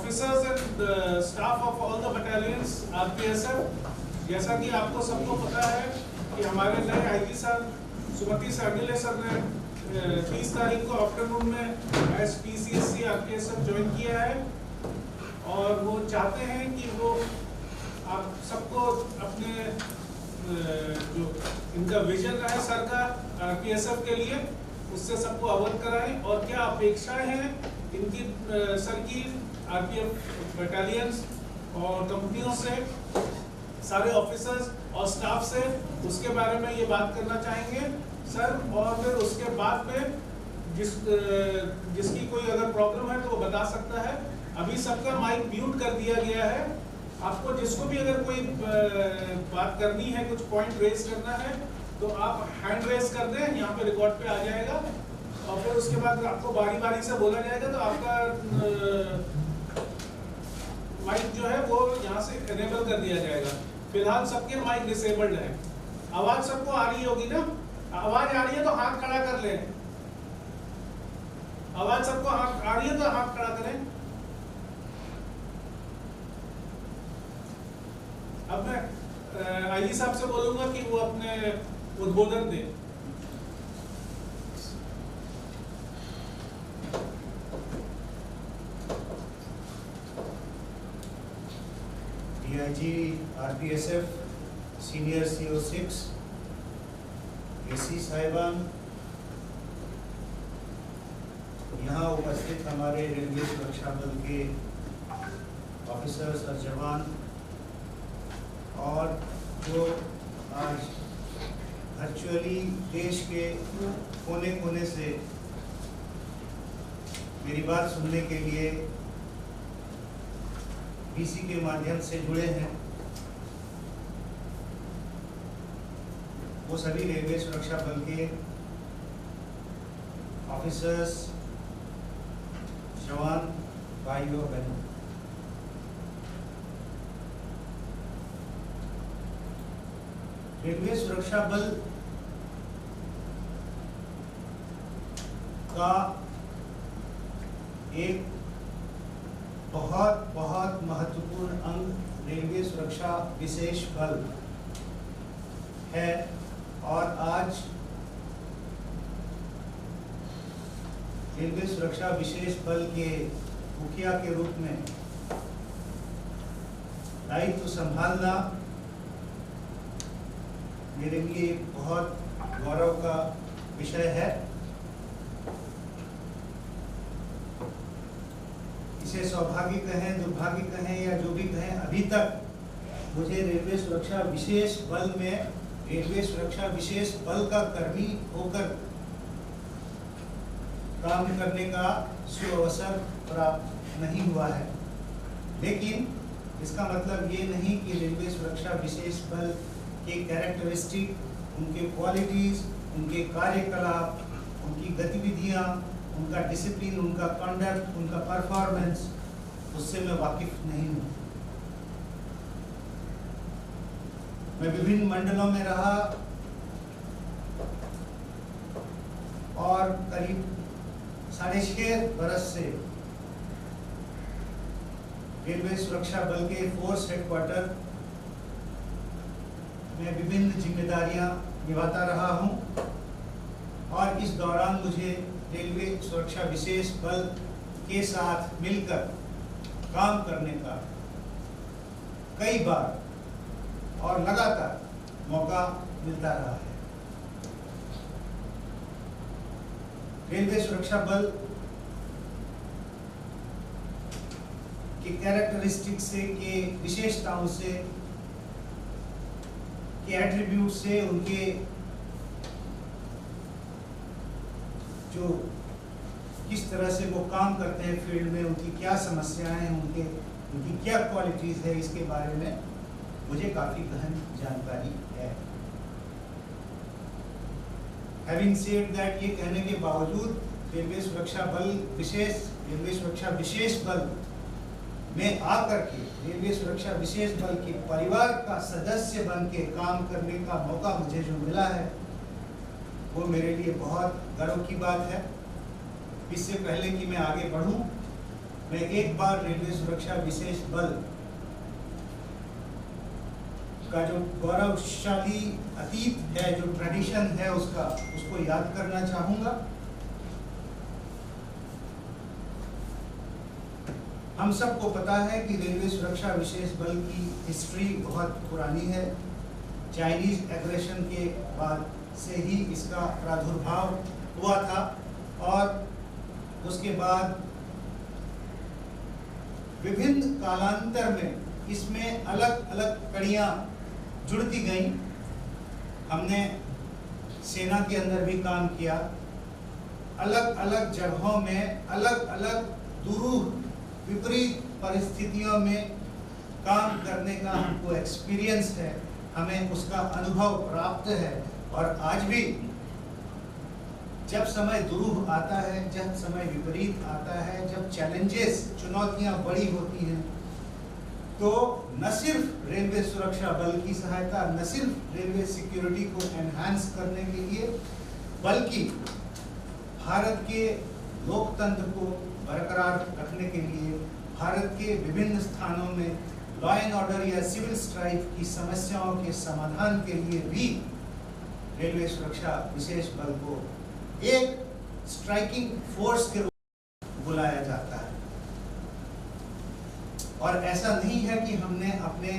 Officers and staff of all the battalions RPSF, जैसा कि आपको सबको पता है कि हमारे नए आईजी सर सुमति सार्डिले सर ने 30 तारीख को आफ्टरनून में एस पीसीएससी आरपीएसएफ ज्वाइन किया है और वो चाहते हैं कि वो आप सबको अपने जो इनका विजन है सर का आरपीएसएफ के लिए उससे सबको अवगत कराएं और क्या अपेक्षाएं हैं इनकी सर की आरपीएफ बटालियंस और कंपनियों से, सारे ऑफिसर्स और स्टाफ से, उसके बारे में ये बात करना चाहेंगे सर। और फिर उसके बाद में जिसकी कोई अगर प्रॉब्लम है तो वो बता सकता है। अभी सबका माइक म्यूट कर दिया गया है। आपको जिसको भी अगर कोई बात करनी है, कुछ पॉइंट रेज करना है तो आप हैंड रेज कर दें, यहाँ पे रिकॉर्ड पे आ जाएगा और फिर उसके बाद आपको बारी बारी से बोला जाएगा तो आपका माइक जो है वो यहाँ से एनेबल कर दिया जाएगा। फिलहाल सबके माइक डिसेबल्ड है। आवाज सबको आ रही होगी ना? आवाज आ रही है तो हाथ खड़ा कर लें। आवाज सबको आ रही है तो हाथ खड़ा करें। अब मैं आईजी साहब से बोलूंगा कि वो अपने उद्बोधन दें। DIG RPSF senior CO6 AC साहिबान, यहाँ उपस्थित हमारे रेलवे सुरक्षा बल के ऑफिसर्स और जवान और जो आज वर्चुअली देश के कोने कोने से मेरी बात सुनने के लिए बीसी के माध्यम से जुड़े हैं, वो सभी रेलवे सुरक्षा बल के ऑफिसर्स, जवान भाइयों और बहनों, रेलवे सुरक्षा बल का एक बहुत बहुत महत्वपूर्ण अंग रेलवे सुरक्षा विशेष बल है और आज रेलवे सुरक्षा विशेष बल के मुखिया के रूप में दायित्व संभालना मेरे लिए बहुत गौरव का विषय है। इसे सौभाग्य कहें, दुर्भाग्य कहें या जो भी कहें, अभी तक मुझे रेलवे सुरक्षा विशेष बल में रेलवे सुरक्षा विशेष बल का कर्मी होकर काम करने का सुअवसर प्राप्त नहीं हुआ है। लेकिन इसका मतलब ये नहीं कि रेलवे सुरक्षा विशेष बल के कैरेक्टरिस्टिक, उनके क्वालिटीज, उनके कार्यकलाप, उनकी गतिविधियां, उनका डिसिप्लिन, उनका कंडक्ट, उनका परफॉर्मेंस, उससे मैं वाकिफ नहीं हूँ। मैं विभिन्न मंडलों में रहा और करीब 6.5 बरस से रेलवे सुरक्षा बल के फोर्स हेडक्वार्टर में विभिन्न जिम्मेदारियां निभाता रहा हूं और इस दौरान मुझे रेलवे सुरक्षा विशेष बल के साथ मिलकर काम करने का कई बार और लगातार मौका मिलता रहा है। रेलवे सुरक्षा बल के कैरेक्टरिस्टिक से, के विशेषताओं से, के एट्रीब्यूट से, उनके जो किस तरह से वो काम करते हैं फील्ड में, उनकी क्या समस्याएं हैं, उनकी क्या क्वालिटीज है, इसके बारे में मुझे काफी गहन जानकारी है। हैविंग सेड दैट, ये कहने के बावजूद रेलवे सुरक्षा विशेष बल में आकर के रेलवे सुरक्षा विशेष बल के परिवार का सदस्य बन के काम करने का मौका मुझे जो मिला है वो मेरे लिए बहुत गर्व की बात है। इससे पहले कि मैं आगे बढ़ूं, मैं एक बार रेलवे सुरक्षा विशेष बल का जो गौरवशाली अतीत है, जो ट्रेडिशन है उसको याद करना चाहूंगा। हम सबको पता है कि रेलवे सुरक्षा विशेष बल की हिस्ट्री बहुत पुरानी है। चाइनीज एग्रेशन के बाद से ही इसका प्रादुर्भाव हुआ था और उसके बाद विभिन्न कालांतर में इसमें अलग अलग कड़ियां जुड़ती गईं। हमने सेना के अंदर भी काम किया, अलग अलग जगहों में अलग अलग दुरूह विपरीत परिस्थितियों में काम करने का हमको एक्सपीरियंस है, हमें उसका अनुभव प्राप्त है। और आज भी जब समय दुरूह आता है, जब समय विपरीत आता है, जब चैलेंजेस, चुनौतियां बड़ी होती हैं, तो न सिर्फ रेलवे सुरक्षा बल की सहायता, न सिर्फ रेलवे सिक्योरिटी को एनहांस करने के लिए, बल्कि भारत के लोकतंत्र को बरकरार रखने के लिए, भारत के विभिन्न स्थानों में लॉ एंड ऑर्डर या सिविल स्ट्राइक की समस्याओं के समाधान के लिए भी रेलवे सुरक्षा विशेष बल को एक स्ट्राइकिंग फोर्स के रूप में बुलाया जाता है। और ऐसा नहीं है कि हमने अपने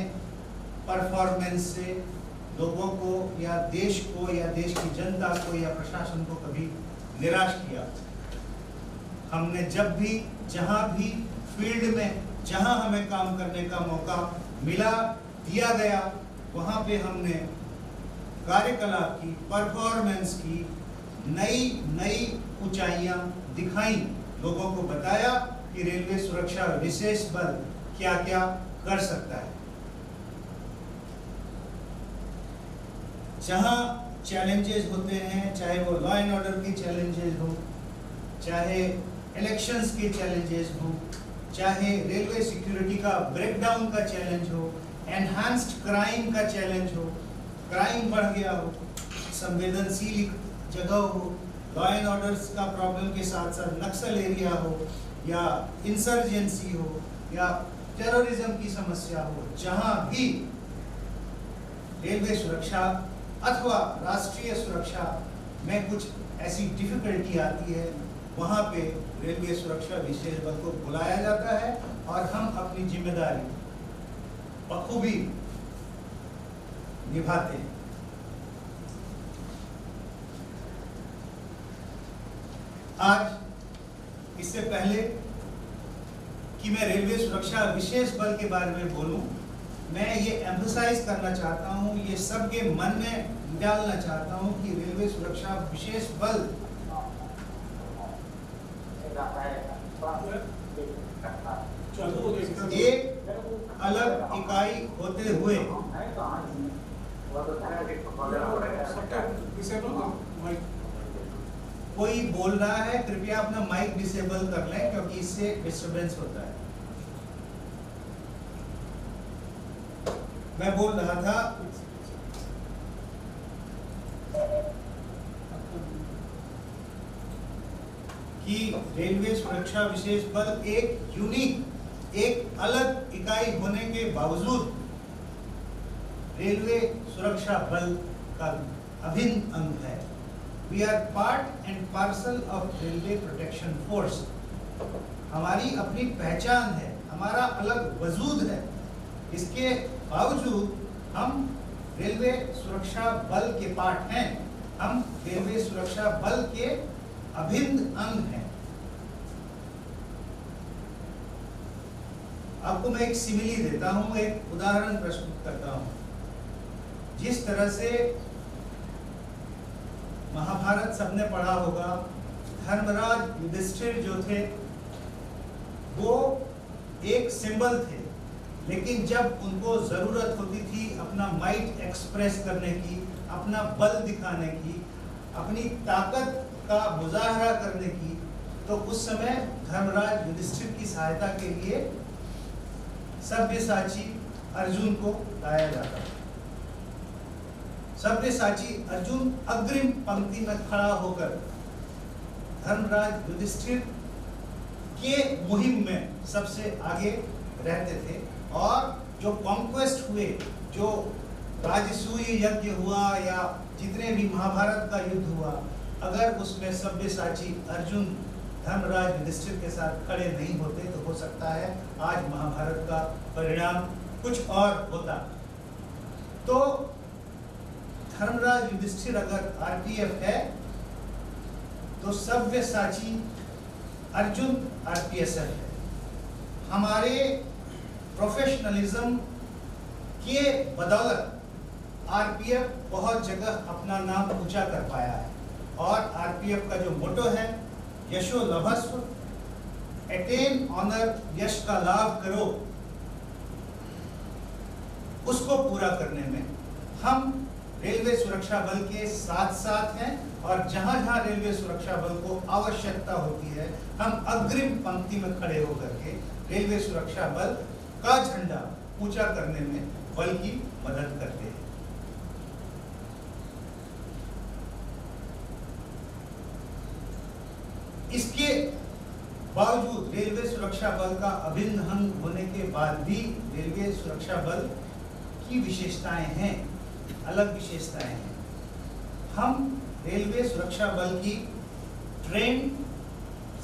परफॉर्मेंस से लोगों को या देश को या देश की जनता को या प्रशासन को कभी निराश किया। हमने जब भी, जहां भी फील्ड में जहां हमें काम करने का मौका मिला, दिया गया, वहां पे हमने कार्यकलाप की, परफॉर्मेंस की नई नई ऊंचाइयां दिखाई, लोगों को बताया कि रेलवे सुरक्षा विशेष बल क्या क्या कर सकता है। जहां चैलेंजेस होते हैं, चाहे वो लॉ एंड ऑर्डर के चैलेंजेस हो, चाहे इलेक्शंस के चैलेंजेस हो, चाहे रेलवे सिक्योरिटी का ब्रेकडाउन का चैलेंज हो, एनहांस्ड क्राइम का चैलेंज हो, क्राइम बढ़ गया हो, संवेदनशील जगह हो, लॉ एंड ऑर्डर्स का प्रॉब्लम के साथ साथ नक्सल एरिया हो, या इंसर्जेंसी हो, या टेररिज्म की समस्या हो, जहां भी रेलवे सुरक्षा अथवा राष्ट्रीय सुरक्षा में कुछ ऐसी डिफिकल्टी आती है, वहां पे रेलवे सुरक्षा विशेष बल को बुलाया जाता है और हम अपनी जिम्मेदारी बखूबी निभाते हैं। आज इससे पहले कि मैं रेलवे सुरक्षा विशेष बल के बारे में बोलूं, मैं ये एम्फसाइज करना चाहता हूं, ये सबके मन में डालना चाहता हूं कि रेलवे सुरक्षा विशेष बल एक अलग इकाई होते हुए कोई बोल रहा है, कृपया अपना माइक डिसेबल कर लें क्योंकि इससे डिस्टरबेंस होता है। मैं बोल रहा था कि रेलवे सुरक्षा विशेष बल एक यूनिक, एक अलग इकाई होने के बावजूद रेलवे सुरक्षा बल का अभिन्न अंग है। We are part and parcel of Railway Protection Force. हमारी अपनी पहचान है, हमारा अलग वजूद है। इसके बावजूद हम रेलवे सुरक्षा बल के पार्ट हैं, हम रेलवे सुरक्षा बल के अभिन्न अंग हैं। आपको मैं एक सिमिली देता हूं, एक उदाहरण प्रस्तुत करता हूं। जिस तरह से महाभारत सबने पढ़ा होगा, धर्मराज युधिष्ठिर जो थे वो एक सिंबल थे, लेकिन जब उनको जरूरत होती थी अपना माइट एक्सप्रेस करने की, अपना बल दिखाने की, अपनी ताकत का मुजाहरा करने की, तो उस समय धर्मराज युधिष्ठिर की सहायता के लिए सव्यसाची अर्जुन को लाया जाता था। सव्यसाची अर्जुन अग्रिम पंक्ति में खड़ा होकर धर्मराज युधिष्ठिर के मुहिम में सबसे आगे रहते थे। और जो कॉन्क्वेस्ट हुए, जो राजसूय यज्ञ हुआ या जितने भी महाभारत का युद्ध हुआ, अगर उसमें सब्यसाची अर्जुन धर्मराज युधिष्ठिर के साथ खड़े नहीं होते तो हो सकता है आज महाभारत का परिणाम कुछ और होता। तो धर्मराज युधिष्ठिर अगर आरपीएफ है तो सब्यसाची अर्जुन आरपीएसएफ है। हमारे प्रोफेशनलिज्म के बदौलत आरपीएफ बहुत जगह अपना नाम ऊंचा कर पाया है। और आरपीएफ का जो मोटो है यशो लभस्व, अटेन ऑनर, यश का लाभ करो, उसको पूरा करने में हम रेलवे सुरक्षा बल के साथ साथ हैं। और जहां जहां रेलवे सुरक्षा बल को आवश्यकता होती है, हम अग्रिम पंक्ति में खड़े होकर के रेलवे सुरक्षा बल का झंडा ऊंचा करने में बल की मदद करते हैं। इसके बावजूद रेलवे सुरक्षा बल का अभिन्न अंग होने के बाद भी रेलवे सुरक्षा बल की विशेषताएं हैं, अलग विशेषताएं हैं। हम रेलवे सुरक्षा बल की ट्रेन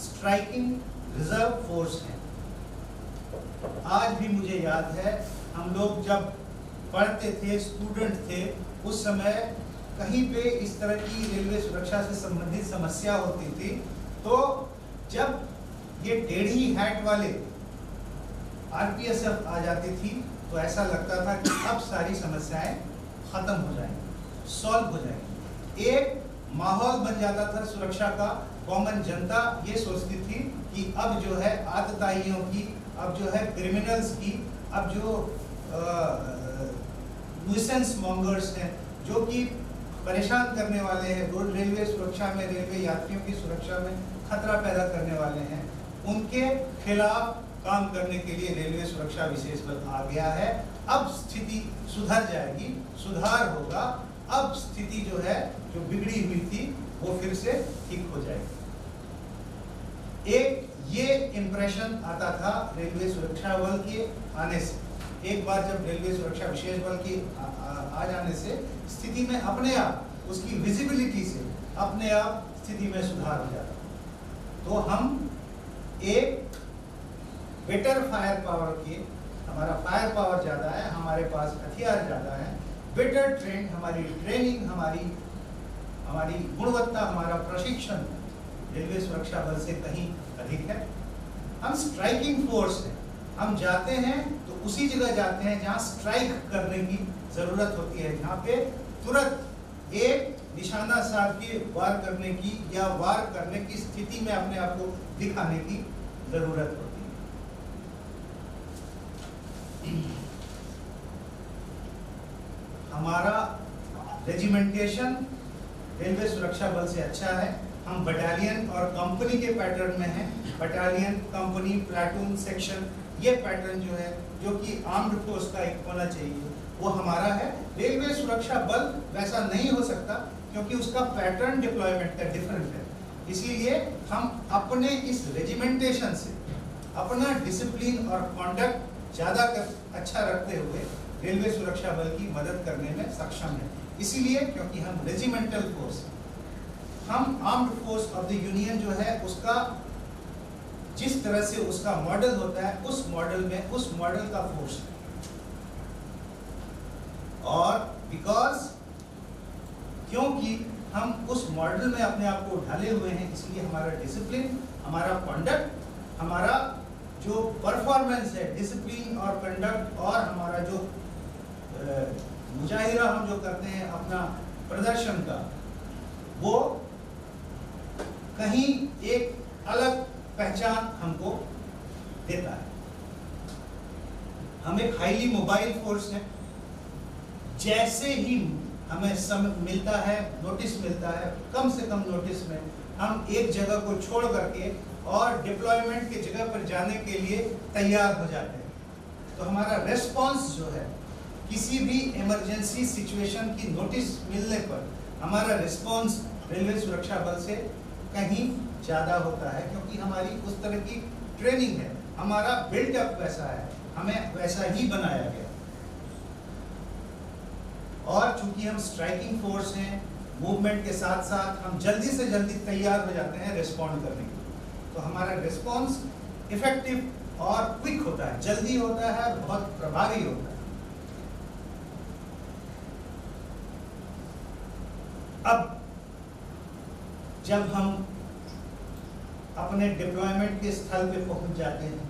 स्ट्राइकिंग रिजर्व फोर्स है। आज भी मुझे याद है, हम लोग जब पढ़ते थे, स्टूडेंट थे, उस समय कहीं पे इस तरह की रेलवे सुरक्षा से संबंधित समस्या होती थी तो जब ये टेढ़ी हैट वाले आरपीएसएफ आ जाती थी तो ऐसा लगता था कि अब सारी समस्याएं खत्म हो जाएंगी, सॉल्व हो जाएंगी। एक माहौल बन जाता था सुरक्षा का। कॉमन जनता ये सोचती थी कि अब जो है आतताइयों की, अब जो है क्रिमिनल्स की, अब जो न्यूसेंस मॉन्गर्स हैं, जो कि परेशान करने वाले हैं, रेलवे सुरक्षा में, रेलवे यात्रियों की सुरक्षा में खतरा पैदा करने वाले हैं, उनके खिलाफ काम करने के लिए रेलवे सुरक्षा विशेष बल आ गया है। अब स्थिति सुधर जाएगी, सुधार होगा। अब स्थिति जो है, जो बिगड़ी हुई थी, वो फिर से ठीक हो जाएगी। एक ये इंप्रेशन आता था रेलवे सुरक्षा बल के आने से। एक बार जब रेलवे सुरक्षा विशेष बल की आ जाने से स्थिति में अपने आप, उसकी विजिबिलिटी से अपने आप स्थिति में सुधार हो जाता। तो हम एक बेटर फायर पावर के, हमारा फायर पावर ज़्यादा है, हमारे पास हथियार ज़्यादा है, बेटर ट्रेन, हमारी ट्रेनिंग, हमारी गुणवत्ता, हमारा प्रशिक्षण रेलवे सुरक्षा बल से कहीं अधिक है। हम स्ट्राइकिंग फोर्स है। हम जाते हैं तो उसी जगह जाते हैं जहां स्ट्राइक करने की जरूरत होती है, जहां पे तुरंत एक निशाना साध के वार करने की या वार करने की स्थिति में अपने आप को दिखाने की जरूरत होती है। हमारा रेजिमेंटेशन रेलवे सुरक्षा बल से अच्छा है। हम बटालियन और कंपनी के पैटर्न में हैं। बटालियन, कंपनी, प्लाटून, सेक्शन, ये पैटर्न जो है, जो कि आर्म्ड फोर्स का एक होना चाहिए, वो हमारा है। रेलवे सुरक्षा बल वैसा नहीं हो सकता क्योंकि उसका पैटर्न डिप्लॉयमेंट का डिफरेंट है। इसीलिए हम अपने इस रेजिमेंटेशन से अपना डिसिप्लिन और कॉन्डक्ट ज़्यादा अच्छा रखते हुए रेलवे सुरक्षा बल की मदद करने में सक्षम है। इसीलिए क्योंकि हम रेजिमेंटल फोर्स, हम armed force of the union जो है, उसका जिस तरह से उसका मॉडल होता है, उस मॉडल में, उस मॉडल का फोर्स है। और बिकॉज, क्योंकि हम उस मॉडल में अपने आप को ढाले हुए हैं, इसलिए हमारा डिसिप्लिन, हमारा कंडक्ट, हमारा जो परफॉर्मेंस है, डिसिप्लिन और कंडक्ट, और हमारा जो मुजाहिरा हम जो करते हैं अपना प्रदर्शन का, वो कहीं एक अलग पहचान हमको देता है। हम एक हाईली मोबाइल फोर्स है। जैसे ही हमें समय मिलता है, नोटिस मिलता है, कम से कम नोटिस में हम एक जगह को छोड़ करके और डिप्लॉयमेंट की जगह पर जाने के लिए तैयार हो जाते हैं। तो हमारा रेस्पॉन्स जो है, किसी भी इमरजेंसी सिचुएशन की नोटिस मिलने पर हमारा रिस्पॉन्स रेलवे सुरक्षा बल से कहीं ज़्यादा होता है, क्योंकि हमारी उस तरह की ट्रेनिंग है, हमारा बिल्डअप वैसा है, हमें वैसा ही बनाया गया। और चूंकि हम स्ट्राइकिंग फोर्स हैं, मूवमेंट के साथ साथ हम जल्दी से जल्दी तैयार हो जाते हैं रिस्पॉन्ड करने के लिए, तो हमारा रिस्पॉन्स इफेक्टिव और क्विक होता है, जल्दी होता है, बहुत प्रभावी होता है। अब जब हम अपने डिप्लॉयमेंट के स्थल पे पहुंच जाते हैं,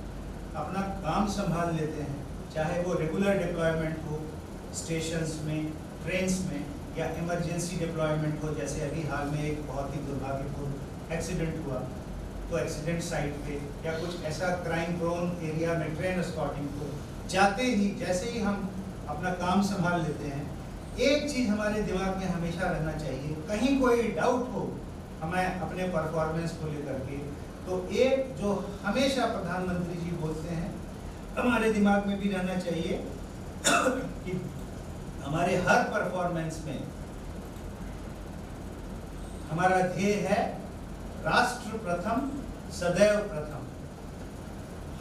अपना काम संभाल लेते हैं, चाहे वो रेगुलर डिप्लॉयमेंट हो स्टेशंस में, ट्रेन्स में, या इमरजेंसी डिप्लॉयमेंट हो, जैसे अभी हाल में एक बहुत ही दुर्भाग्यपूर्ण एक्सीडेंट हुआ, तो एक्सीडेंट साइट पे या कुछ ऐसा क्राइम प्रोन एरिया में ट्रेन स्पॉटिंग को जाते ही, जैसे ही हम अपना काम संभाल लेते हैं, एक चीज़ हमारे दिमाग में हमेशा रहना चाहिए, कहीं कोई डाउट हो हमें अपने परफॉर्मेंस को लेकर के, तो एक जो हमेशा प्रधानमंत्री जी बोलते हैं, हमारे दिमाग में भी रहना चाहिए कि हमारे हर परफॉर्मेंस में हमारा ध्येय है राष्ट्र प्रथम सदैव प्रथम।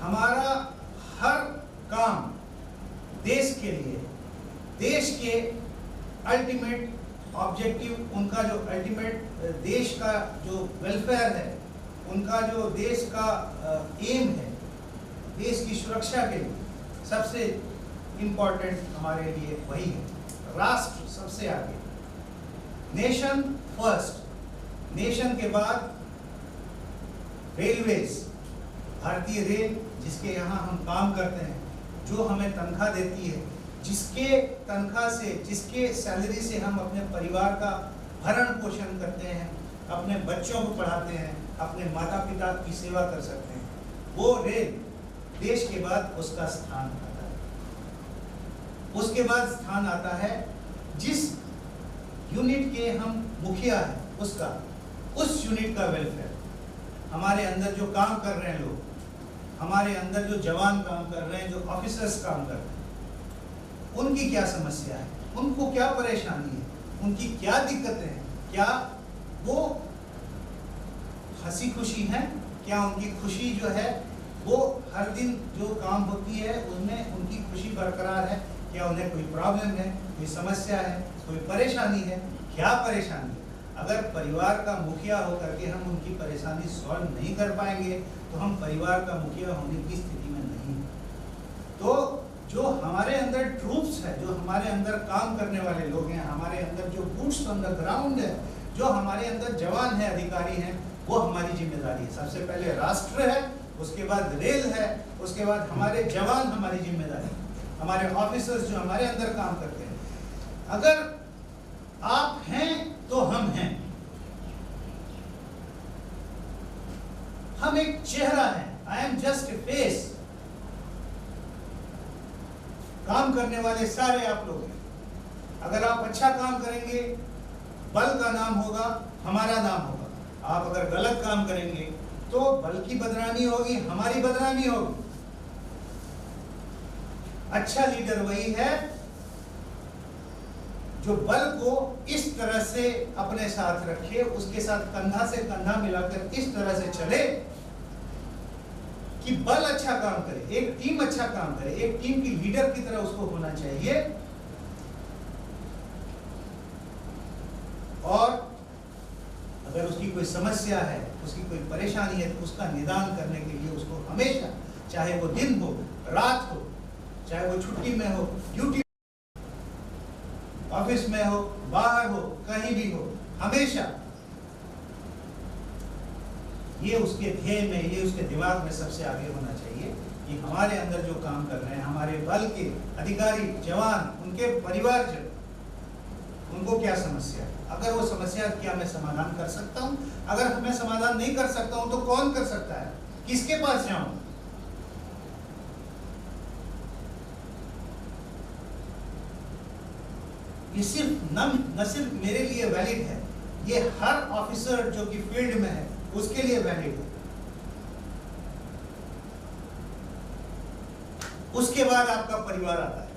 हमारा हर काम देश के लिए, देश के अल्टीमेट ऑब्जेक्टिव, उनका जो अल्टीमेट देश का जो वेलफेयर है, उनका जो देश का एम है, देश की सुरक्षा के लिए सबसे इम्पोर्टेंट हमारे लिए वही है, राष्ट्र सबसे आगे, नेशन फर्स्ट। नेशन के बाद रेलवेज, भारतीय रेल जिसके यहाँ हम काम करते हैं, जो हमें तनख्वाह देती है, जिसके तनख्वाह से, जिसके सैलरी से हम अपने परिवार का भरण पोषण करते हैं, अपने बच्चों को पढ़ाते हैं, अपने माता पिता की सेवा कर सकते हैं, वो रेल देश के बाद उसका स्थान आता है। उसके बाद स्थान आता है जिस यूनिट के हम मुखिया हैं उसका, उस यूनिट का वेलफेयर। हमारे अंदर जो काम कर रहे हैं लोग, हमारे अंदर जो जवान काम कर रहे हैं, जो ऑफिसर्स काम कर रहे हैं, उनकी क्या समस्या है, उनको क्या परेशानी है, उनकी क्या दिक्कतें हैं, क्या वो हंसी खुशी हैं, क्या उनकी खुशी जो है वो हर दिन जो काम होती है उनमें उनकी खुशी बरकरार है, क्या उन्हें कोई प्रॉब्लम है, कोई समस्या है, कोई परेशानी है, क्या परेशानी है। अगर परिवार का मुखिया होकर के हम उनकी परेशानी सॉल्व नहीं कर पाएंगे तो हम परिवार का मुखिया होने की स्थिति में नहीं। तो जो हमारे अंदर ट्रूप्स है, जो हमारे अंदर काम करने वाले लोग हैं, हमारे अंदर जो बूट्स ऑन द ग्राउंड है, जो हमारे अंदर जवान है, अधिकारी हैं, वो हमारी जिम्मेदारी है। सबसे पहले राष्ट्र है, उसके बाद रेल है, उसके बाद हमारे जवान हमारी जिम्मेदारी है, हमारे ऑफिसर्स जो हमारे अंदर काम करते हैं। अगर आप हैं तो हम हैं, हम एक चेहरा है, I am just a face. काम करने वाले सारे आप लोग हैं। अगर आप अच्छा काम करेंगे, बल का नाम होगा, हमारा नाम होगा। आप अगर गलत काम करेंगे तो बल की बदनामी होगी, हमारी बदनामी होगी। अच्छा लीडर वही है जो बल को इस तरह से अपने साथ रखे, उसके साथ कंधा से कंधा मिलाकर इस तरह से चले कि बल अच्छा काम करे, एक टीम अच्छा काम करे, एक टीम की लीडर की तरह उसको होना चाहिए। और अगर उसकी कोई समस्या है, उसकी कोई परेशानी है, तो उसका निदान करने के लिए उसको हमेशा, चाहे वो दिन हो, रात हो, चाहे वो छुट्टी में हो, ड्यूटी ऑफिस में हो, बाहर हो, कहीं भी हो, हमेशा ये उसके ध्येय में, ये उसके दिमाग में सबसे आगे होना चाहिए कि हमारे अंदर जो काम कर रहे हैं, हमारे बल के अधिकारी, जवान, उनके परिवारजन, उनको क्या समस्या है। अगर वो समस्या क्या मैं समाधान कर सकता हूं, अगर मैं समाधान नहीं कर सकता हूं तो कौन कर सकता है, किसके पास जाऊं। ये सिर्फ न सिर्फ मेरे लिए वैलिड है, ये हर ऑफिसर जो कि फील्ड में है उसके लिए वैलिड है। उसके बाद आपका परिवार आता है,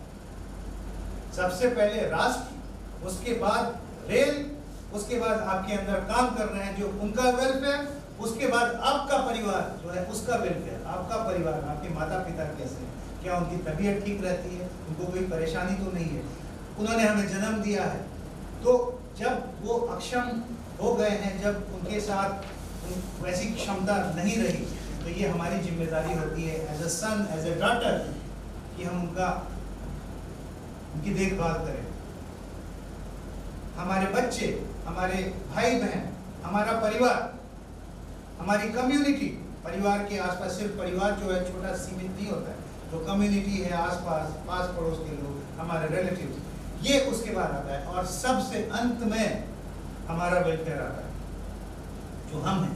सबसे पहले राष्ट्र, उसके बाद रेल, उसके बाद आपके अंदर काम कर रहे हैं जो उनका वेलफेयर, उसके बाद आपका परिवार जो है उसका वेलफेयर, आपका परिवार, आपके माता पिता कैसे हैं, क्या उनकी तबीयत ठीक रहती है, उनको कोई परेशानी तो नहीं है, उन्होंने हमें जन्म दिया है। तो जब वो अक्षम हो गए हैं, जब उनके साथ वैसी क्षमता नहीं रही, तो ये हमारी जिम्मेदारी होती है as a son, as a daughter, कि हम उनकी देखभाल करें। हमारे बच्चे, हमारे भाई बहन, हमारा परिवार, हमारी कम्युनिटी, परिवार के आसपास सिर्फ परिवार जो है छोटा सीमित नहीं होता है, तो कम्युनिटी है, आसपास पास पड़ोस के लोग, हमारे रिलेटिव्स, ये उसके बाद आता है। और सबसे अंत में हमारा वेलफेयर आता है, जो हम हैं,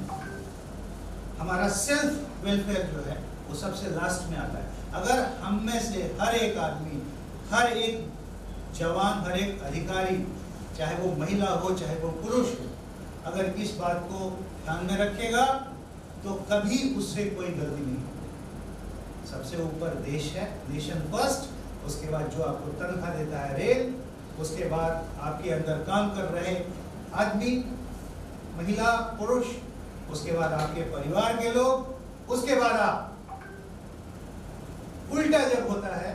हमारा सेल्फ वेलफेयर जो है वो सबसे लास्ट में आता है। अगर हम में से हर एक आदमी, हर एक जवान, हर एक अधिकारी, चाहे वो महिला हो चाहे वो पुरुष हो, अगर इस बात को ध्यान में रखेगा तो कभी उससे कोई गलती नहीं होगी। सबसे ऊपर देश है, नेशन फर्स्ट, उसके बाद जो आपको तनख्वाह देता है रेल, उसके बाद आपके अंदर काम कर रहे आदमी, महिला, पुरुष, उसके बाद आपके परिवार के लोग, उसके बाद आप। उल्टा जब होता है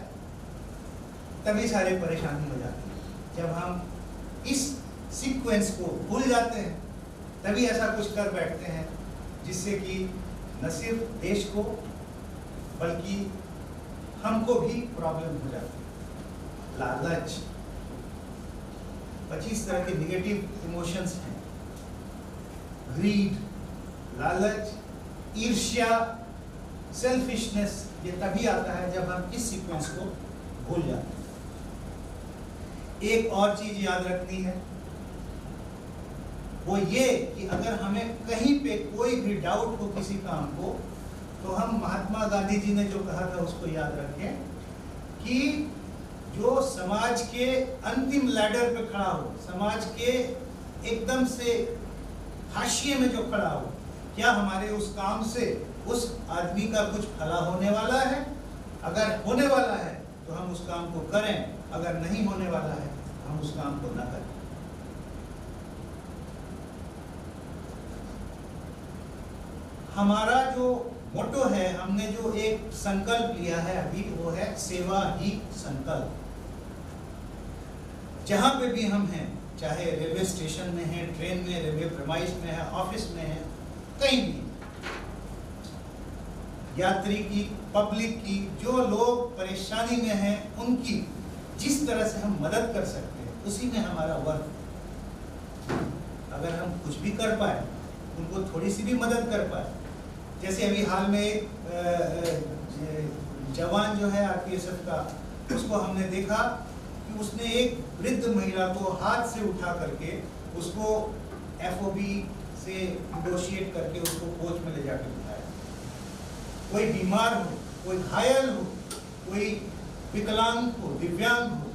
तभी सारी परेशानी हो जाती है। जब हम इस सीक्वेंस को भूल जाते हैं तभी ऐसा कुछ कर बैठते हैं जिससे कि न सिर्फ देश को बल्कि हमको भी प्रॉब्लम हो जाती है। लालच, 25 तरह के निगेटिव इमोशंस हैं। ग्रीड, लालच, ईर्ष्या, सेल्फिशनेस, ये तभी आता है जब हम इस सीक्वेंस को भूल जाते हैं। एक और चीज याद रखनी है, वो ये कि अगर हमें कहीं पे कोई भी डाउट हो किसी काम को, तो हम महात्मा गांधी जी ने जो कहा था उसको याद रखें कि जो समाज के अंतिम लैडर पे खड़ा हो, समाज के एकदम से हाशिए में जो खड़ा हो, क्या हमारे उस काम से उस आदमी का कुछ भला होने वाला है? अगर होने वाला है तो हम उस काम को करें, अगर नहीं होने वाला है तो हम उस काम को ना करें। हमारा जो मोटो है, हमने जो एक संकल्प लिया है अभी, वो है सेवा ही संकल्प। जहां पे भी हम हैं, चाहे रेलवे स्टेशन में हैं, ट्रेन में, रेलवे प्रेमाइस में है, ऑफिस में है, कहीं भी, यात्री की, पब्लिक की, जो लोग परेशानी में हैं, उनकी जिस तरह से हम मदद कर सकते हैं उसी में हमारा वर्क। अगर हम कुछ भी कर पाए, उनको थोड़ी सी भी मदद कर पाए, जैसे अभी हाल में एक जवान जो है आरपीएफ का, उसको हमने देखा कि उसने एक वृद्ध महिला को हाथ से उठा करके उसको एफओबी से नेगोशिएट करके उसको कोच में ले जाकर बिठाया। कोई बीमार हो, कोई घायल हो, कोई विकलांग हो, दिव्यांग हो,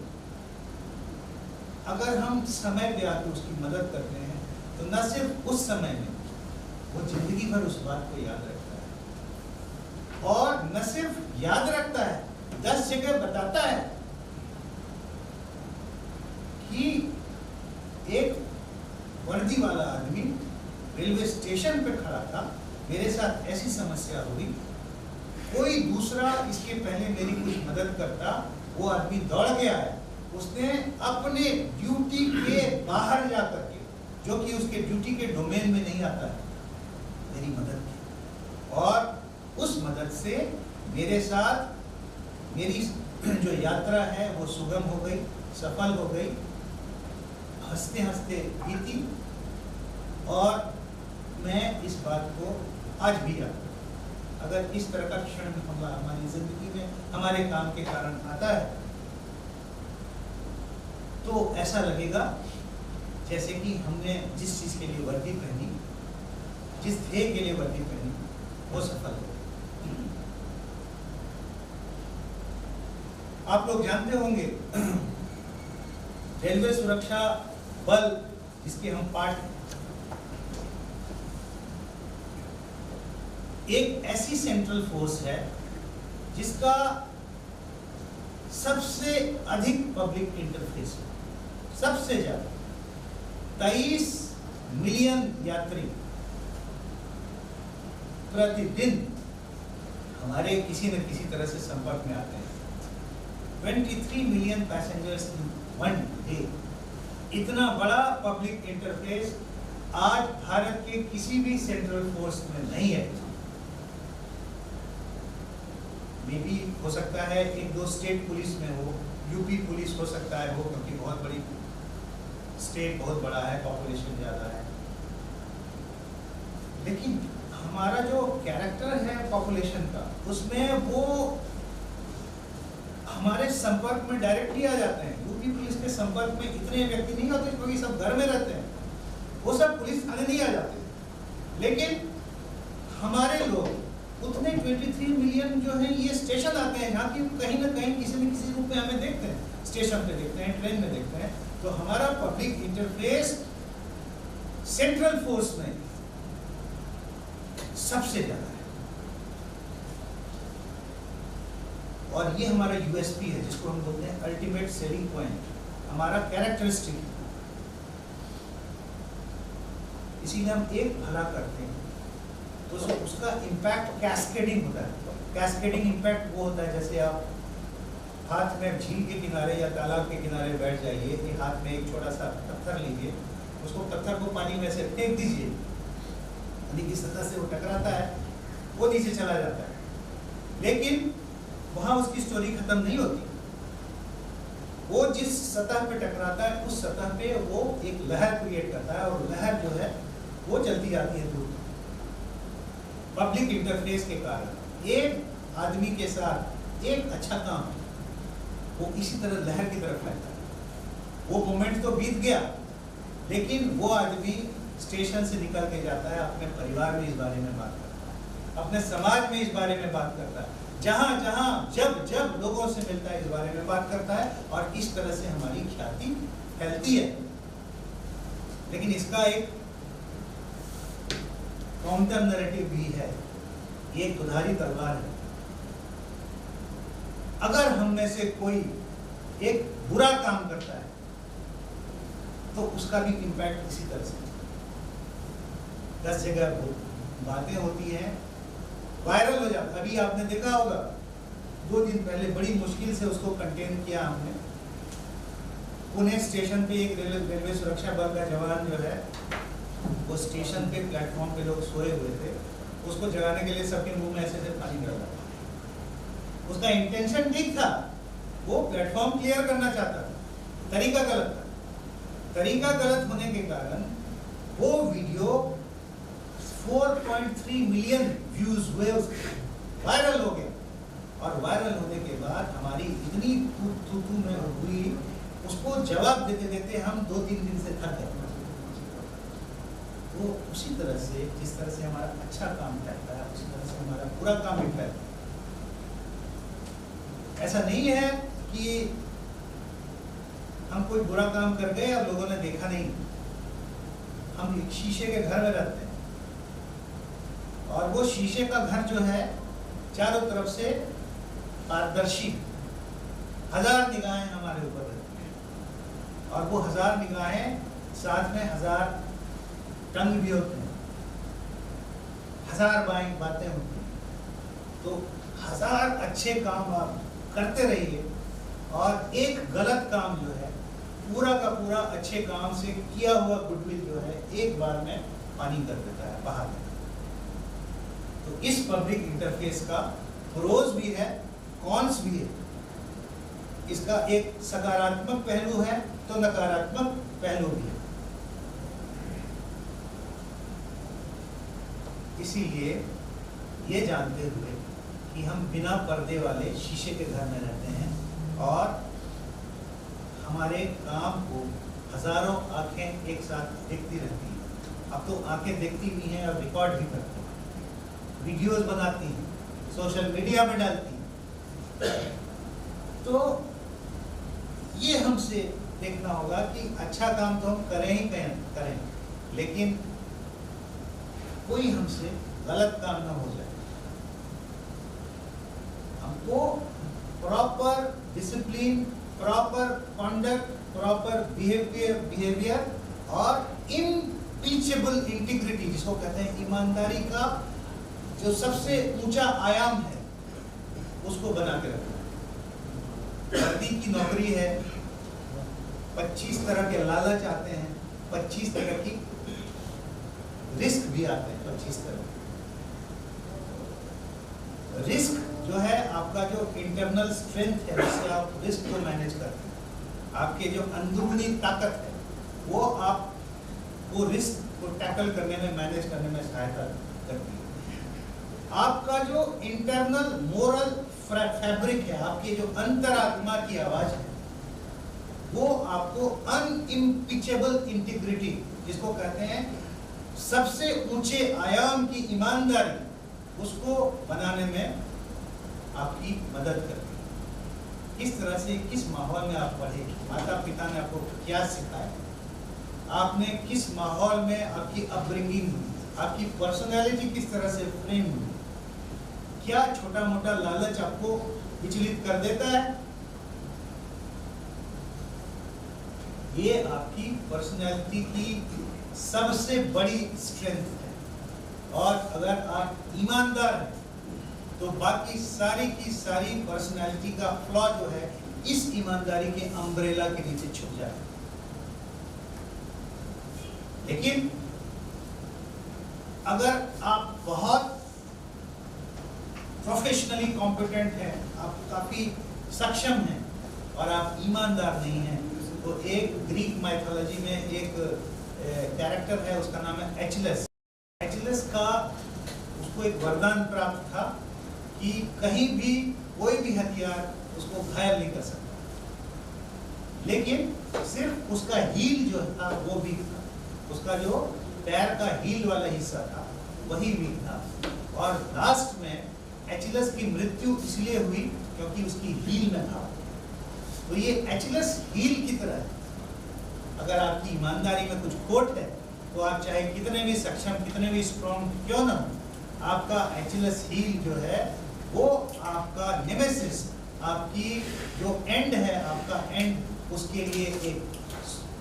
अगर हम समय पे आकर उसकी मदद करते हैं तो न सिर्फ उस समय में, वो जिंदगी भर उस बात को याद रखता है। और न सिर्फ याद रखता है, 10 जगह बताता है कि एक वर्दी वाला आदमी रेलवे स्टेशन पे खड़ा था, मेरे साथ ऐसी समस्या हुई, कोई दूसरा इसके पहले मेरी कुछ मदद करता, वो आदमी दौड़ के आया, उसने अपने ड्यूटी के बाहर जाकर के, जो कि उसके ड्यूटी के डोमेन में नहीं आता है, मेरी मदद की। और उस मदद से मेरे साथ मेरी जो यात्रा है वो सुगम हो गई, सफल हो गई, हंसते हंसते बीती। और मैं इस बात को आज भी याद, अगर इस तरह का क्षण हमारी जिंदगी में हमारे काम के कारण आता है तो ऐसा लगेगा जैसे कि हमने जिस चीज के लिए वर्दी पहनी, जिस ध्येय के लिए वर्दी पहनी, वो सफल हो। आप लोग जानते होंगे रेलवे सुरक्षा बल, जिसके हम पार्ट हैं, एक ऐसी सेंट्रल फोर्स है जिसका सबसे अधिक पब्लिक इंटरफेस है, सबसे ज्यादा 23 मिलियन यात्री प्रतिदिन हमारे किसी न किसी तरह से संपर्क में आते हैं। 23 million passengers in one day, इतना बड़ा पब्लिक इंटरफेस आज भारत के किसी भी सेंट्रल फोर्स में नहीं है। मे बी हो सकता है एक दो स्टेट पुलिस में हो, यूपी पुलिस हो सकता है हो, क्योंकि बहुत बड़ी स्टेट, बहुत बड़ा है, पॉपुलेशन ज़्यादा है। लेकिन हमारा जो कैरेक्टर है पॉपुलेशन का, उसमें वो हमारे संपर्क में डायरेक्टली आ जाते हैं। यूपी पुलिस के संपर्क में इतने व्यक्ति नहीं होते क्योंकि सब घर में रहते हैं, वो सब पुलिस थाने नहीं आ जाते। लेकिन हमारे लोग उतने 23 मिलियन जो है ये स्टेशन आते हैं जहाँ की कहीं ना कहीं किसी न किसी रूप में हमें देखते हैं, स्टेशन पे देखते हैं, ट्रेन में देखते हैं। तो हमारा पब्लिक इंटरफेस सेंट्रल फोर्स में सबसे ज्यादा है, और ये हमारा यूएसपी है, जिसको हम बोलते हैं अल्टीमेट सेलिंग पॉइंट, हमारा कैरेक्टरिस्टिक। इसीलिए हम एक भला करते हैं तो उसका इम्पैक्ट कैस्केडिंग होता है। कैस्केडिंग इम्पैक्ट वो होता है जैसे आप हाथ में झील के किनारे या तालाब के किनारे बैठ जाइए, एक हाथ में एक छोटा सा पत्थर लीजिए, उसको पत्थर को पानी में से फेंक दीजिए, नदी की सतह से वो टकराता है, वो नीचे चला जाता है। लेकिन वहाँ उसकी स्टोरी खत्म नहीं होती। वो जिस सतह पे टकराता है उस सतह पे वो एक लहर क्रिएट करता है, और लहर जो है वो चलती जाती है दूर। पब्लिक इंटरफेस के कारण एक आदमी के साथ एक अच्छा काम वो इसी तरह लहर की तरफ फैलता है। वो मोमेंट तो बीत गया, लेकिन वो आदमी स्टेशन से निकल के जाता है, अपने परिवार में इस बारे में बात करता है, अपने समाज में इस बारे में बात करता है, जहाँ जहाँ जब जब लोगों से मिलता है इस बारे में बात करता है, और इस तरह से हमारी ख्याति फैलती है। लेकिन इसका एक काउंटर नैरेटिव भी है, ये एक दुधारी तलवार है। अगर हम में से कोई एक बुरा काम करता है तो उसका भी इम्पैक्ट इसी तरह से 10 जगह बातें होती हैं, वायरल हो जाता है। अभी आपने देखा होगा 2 दिन पहले बड़ी मुश्किल से उसको कंटेन किया हमने। पुणे स्टेशन पे एक रेलवे सुरक्षा बल का जवान जो है वो स्टेशन पे प्लेटफॉर्म पे लोग सोए हुए थे, उसको जगाने के लिए सबके मुंह में ऐसे पानी डाल रहा था। उसका इंटेंशन ठीक था, वो प्लेटफॉर्म क्लियर करना चाहता था, तरीका गलत था। तरीका गलत होने के कारण वो वीडियो 4.3 मिलियन व्यूज हुए, वायरल हो गया। और वायरल होने के बाद हमारी इतनी तू में हुई, उसको जवाब देते देते हम 2-3 दिन से थक गए। वो उसी तरह से, जिस तरह से हमारा अच्छा काम करता है, उसी तरह से हमारा बुरा काम भी करता है। ऐसा नहीं है कि हम कोई बुरा काम कर गए और लोगों ने देखा नहीं। हम एक शीशे के घर में रहते हैं, और वो शीशे का घर जो है चारों तरफ से पारदर्शी, 1000 निगाहें हमारे ऊपर रहती हैं, और वो 1000 निगाहें साथ में 1000 टंग भी होते हैं, 1000 बातें होती हैं। तो 1000 अच्छे काम आप करते रहिए, और एक गलत काम जो है पूरा का पूरा अच्छे काम से किया हुआ गुडविल जो है एक बार में पानी कर देता है, बहा देता है। तो इस पब्लिक इंटरफेस का प्रोज भी है, कॉन्स भी है। इसका एक सकारात्मक पहलू है तो नकारात्मक पहलू भी है। इसीलिए ये जानते हुए कि हम बिना पर्दे वाले शीशे के घर में रहते हैं, और हमारे काम को हजारों आंखें एक साथ देखती रहती हैं। अब तो आंखें देखती भी हैं और रिकॉर्ड भी करती हैं, वीडियोस बनाती हैं, सोशल मीडिया में डालती हैं। तो ये हमसे देखना होगा कि अच्छा काम तो हम करें ही करें, लेकिन कोई हमसे गलत काम ना हो जाए। हमको proper discipline, proper conduct, proper behaviour और इनटीचेबल इंटीग्रिटी, जिसको कहते हैं ईमानदारी का जो सबसे ऊंचा आयाम है उसको बना के रखना। वर्दी की नौकरी है, 25 तरह के लालच आते हैं, 25 तरह की रिस्क भी आते हैं, 25 तरह। रिस्क जो है आपका जो इंटरनल स्ट्रेंथ है, उससे आप रिस्क को मैनेज करते हैं। आपके जो अंदरूनी ताकत है वो आप वो रिस्क को टैकल करने में, मैनेज करने में सहायता करती है। आपका जो इंटरनल मोरल फैब्रिक है, आपकी जो अंतरात्मा की आवाज है, वो आपको अनइम्पिचेबल इंटीग्रिटी, जिसको कहते हैं सबसे ऊंचे आयाम की ईमानदारी, उसको बनाने में आपकी मदद करती है। किस तरह से, किस माहौल में आप पढ़े, माता पिता ने आपको क्या सिखाया, आपने किस माहौल में आपकी अपब्रिंगिंग हुई, आपकी पर्सनालिटी किस तरह से फ्रेम हुई, क्या छोटा मोटा लालच आपको विचलित कर देता है, ये आपकी पर्सनालिटी की सबसे बड़ी स्ट्रेंथ है। और अगर आप ईमानदार हैं तो बाकी सारी की सारी पर्सनालिटी का फ्लॉ जो है इस ईमानदारी के अम्ब्रेला के नीचे छुप जाए। लेकिन अगर आप बहुत प्रोफेशनली कॉम्पिटेंट हैं, आप काफी सक्षम हैं और आप ईमानदार नहीं हैं, तो एक ग्रीक माइथोलॉजी में एक कैरेक्टर है, उसका नाम है एचलेस। एचलेस का उसको एक वरदान प्राप्त था कि कहीं भी कोई भी हथियार उसको घायल नहीं कर सकता, लेकिन सिर्फ उसका हील जो था वो वीक था, उसका जो पैर का हील वाला हिस्सा था वही वीक था। और लास्ट में एचलेस की मृत्यु इसलिए हुई क्योंकि उसकी हील में था। तो ये एचलेस हील की तरह है। अगर आपकी ईमानदारी में कुछ खोट है तो आप चाहे कितने भी सक्षम, कितने भी स्ट्रॉन्ग क्यों ना हो, आपका एचलेस हील जो है वो आपका नेमेसिस, आपकी जो एंड है, आपका एंड, उसके लिए एक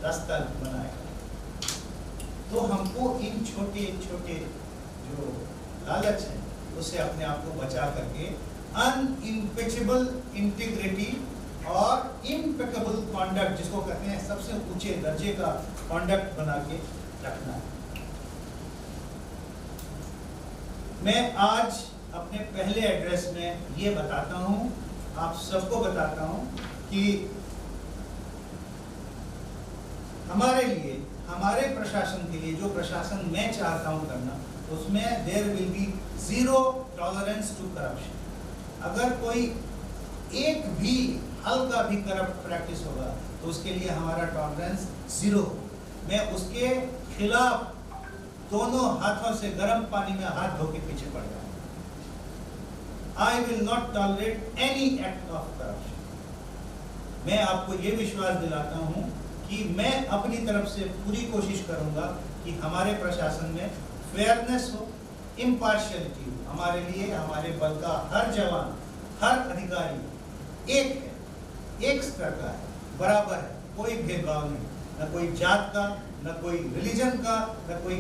रास्ता बनाएगा। तो हमको इन छोटे छोटे जो लालच है उससे अपने आप को बचा करके अनइम्पिचेबल इंटीग्रिटी और इम्पेकेबल कॉन्डक्ट, जिसको कहते हैं सबसे ऊंचे दर्जे का कॉन्डक्ट बना के रखना है। मैं आज अपने पहले एड्रेस में ये बताता हूँ, आप सबको बताता हूँ कि हमारे लिए, हमारे प्रशासन के लिए, जो प्रशासन मैं चाहता हूँ करना, उसमें there will be zero tolerance to corruption. अगर कोई एक भी हल्का भी करप्ट प्रैक्टिस होगा तो उसके लिए हमारा टॉलरेंस जीरो। मैं उसके खिलाफ दोनों हाथों से गर्म पानी में हाथ धो के पीछे पड़ जाऊंगा। I will not tolerate any act of corruption. मैं आपको ये विश्वास दिलाता हूँ कि मैं अपनी तरफ से पूरी कोशिश करूंगा कि हमारे प्रशासन में फेयरनेस हो, इम्पार्शियलिटी हो। हमारे लिए हमारे बल का हर जवान, हर अधिकारी एक है, एक स्तर का है, बराबर है, कोई भेदभाव नहीं, न कोई जात का, न कोई रिलीजन का, न कोई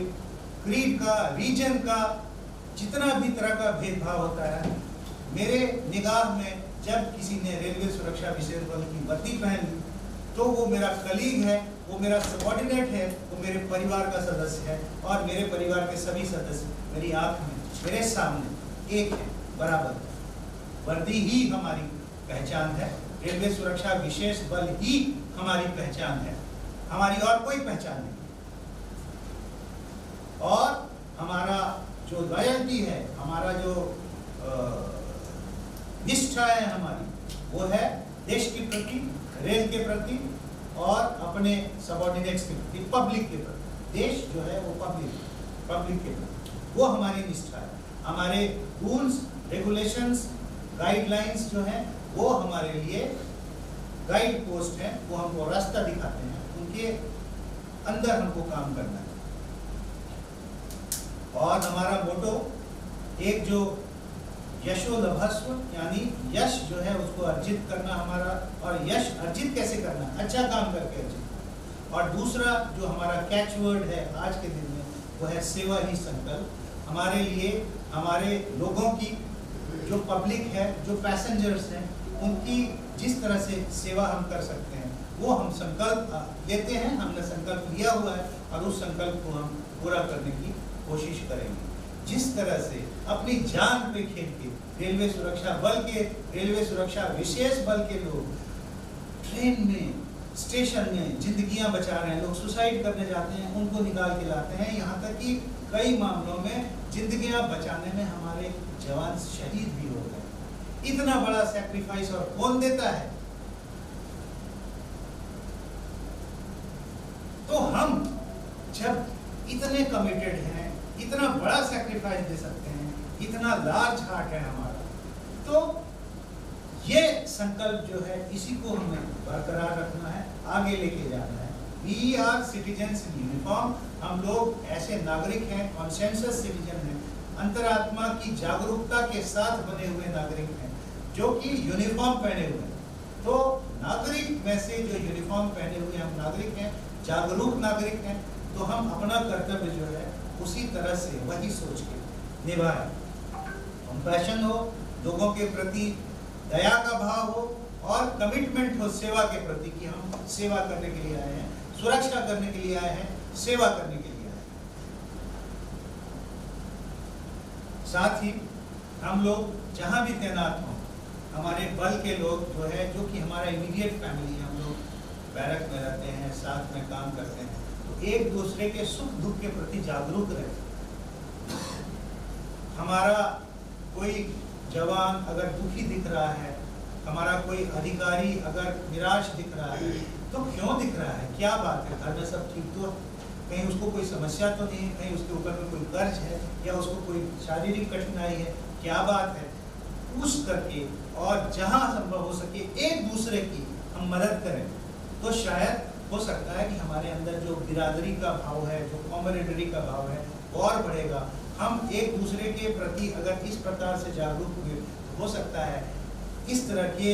क्रीड का, रीजन का। जितना भी तरह का भेदभाव होता है, मेरे निगाह में जब किसी ने रेलवे सुरक्षा विशेष बल की वर्दी पहन ली तो वो मेरा कलीग है, वो मेरा सबॉर्डिनेट है, वो मेरे परिवार का सदस्य है, और मेरे परिवार के सभी सदस्य मेरी आंख में, मेरे सामने एक है, बराबर है। वर्दी ही हमारी पहचान है, रेलवे सुरक्षा विशेष बल ही हमारी पहचान है, हमारी और कोई पहचान नहीं। और हमारा जो लॉयल्टी है, हमारा जो निष्ठा है हमारी, वो है देश के प्रति, रेल के प्रति और अपने सबॉर्डिनेट्स के प्रति, पब्लिक के प्रति। देश जो है वो पब्लिक के प्रति, वो हमारी निष्ठा है। हमारे रूल्स, रेगुलेशंस, गाइडलाइंस जो हैं वो हमारे लिए गाइड पोस्ट हैं, वो हमको रास्ता दिखाते हैं, उनके अंदर हमको काम करना है। और हमारा मोटो एक जो यशोलभस्व, यानी यश जो है उसको अर्जित करना हमारा, और यश अर्जित कैसे करना, अच्छा काम करके अर्जित। और दूसरा जो हमारा कैच वर्ड है आज के दिन में वो है सेवा ही संकल्प। हमारे लिए हमारे लोगों की, जो पब्लिक है, जो पैसेंजर्स हैं, उनकी जिस तरह से सेवा हम कर सकते हैं वो हम संकल्प लेते हैं। हमने संकल्प लिया हुआ है और उस संकल्प को हम पूरा करने की कोशिश करेंगे। जिस तरह से अपनी जान पे खेल के रेलवे सुरक्षा बल के, रेलवे सुरक्षा विशेष बल के लोग ट्रेन में, स्टेशन में जिंदगियां बचा रहे हैं, लोग सुसाइड करने जाते हैं, उनको निकाल के लाते हैं। यहाँ तक कि कई मामलों में जिंदगियां बचाने में हमारे जवान शहीद भी हो गए। इतना बड़ा सैक्रिफाइस और कौन देता है? तो हम जब इतने कमिटेड हैं, इतना बड़ा सैक्रिफाइस दे सकते हैं, इतना लार्ज हार्ट है हमारा, तो ये संकल्प जो है इसी को हमें बरकरार रखना है, आगे लेके जाना है। We are citizens in uniform. हम लोग ऐसे नागरिक हैं, कॉन्सेंसस सिटीजन हैं, अंतरात्मा की जागरूकता के साथ बने हुए नागरिक हैं, जो कि यूनिफॉर्म पहने हुए हैं। तो नागरिक में से जो यूनिफॉर्म पहने हुए हम नागरिक हैं, जागरूक नागरिक हैं, तो हम अपना कर्तव्य जो है उसी तरह से वही सोच के निभाएं। कंपैशन हो, लोगों के प्रति दया का भाव हो और कमिटमेंट हो सेवा के प्रति कि हम सेवा करने के लिए आए हैं, सुरक्षा करने के लिए आए हैं, सेवा करने के लिए आए हैं। साथ ही हम लोग जहां भी तैनात हों, हमारे बल के लोग जो है, जो कि हमारा इमीडिएट फैमिली है, हम लोग बैरक में रहते हैं, साथ में काम करते हैं, तो एक दूसरे के सुख दुख के प्रति जागरूक रहे। हमारा कोई जवान अगर दुखी दिख रहा है, हमारा कोई अधिकारी अगर निराश दिख रहा है, तो क्यों दिख रहा है, क्या बात है, घर में सब ठीक तो, कहीं उसको कोई समस्या तो नहीं है, कहीं उसके ऊपर में कोई कर्ज है या उसको कोई शारीरिक कठिनाई है, क्या बात है, पूछ करके और जहां संभव हो सके एक दूसरे की हम मदद करें, तो शायद हो सकता है कि हमारे अंदर जो बिरादरी का भाव है, जो कॉमरेडरी का भाव है, और बढ़ेगा। हम एक दूसरे के प्रति अगर इस प्रकार से जागरूक हुए, तो हो सकता है इस तरह के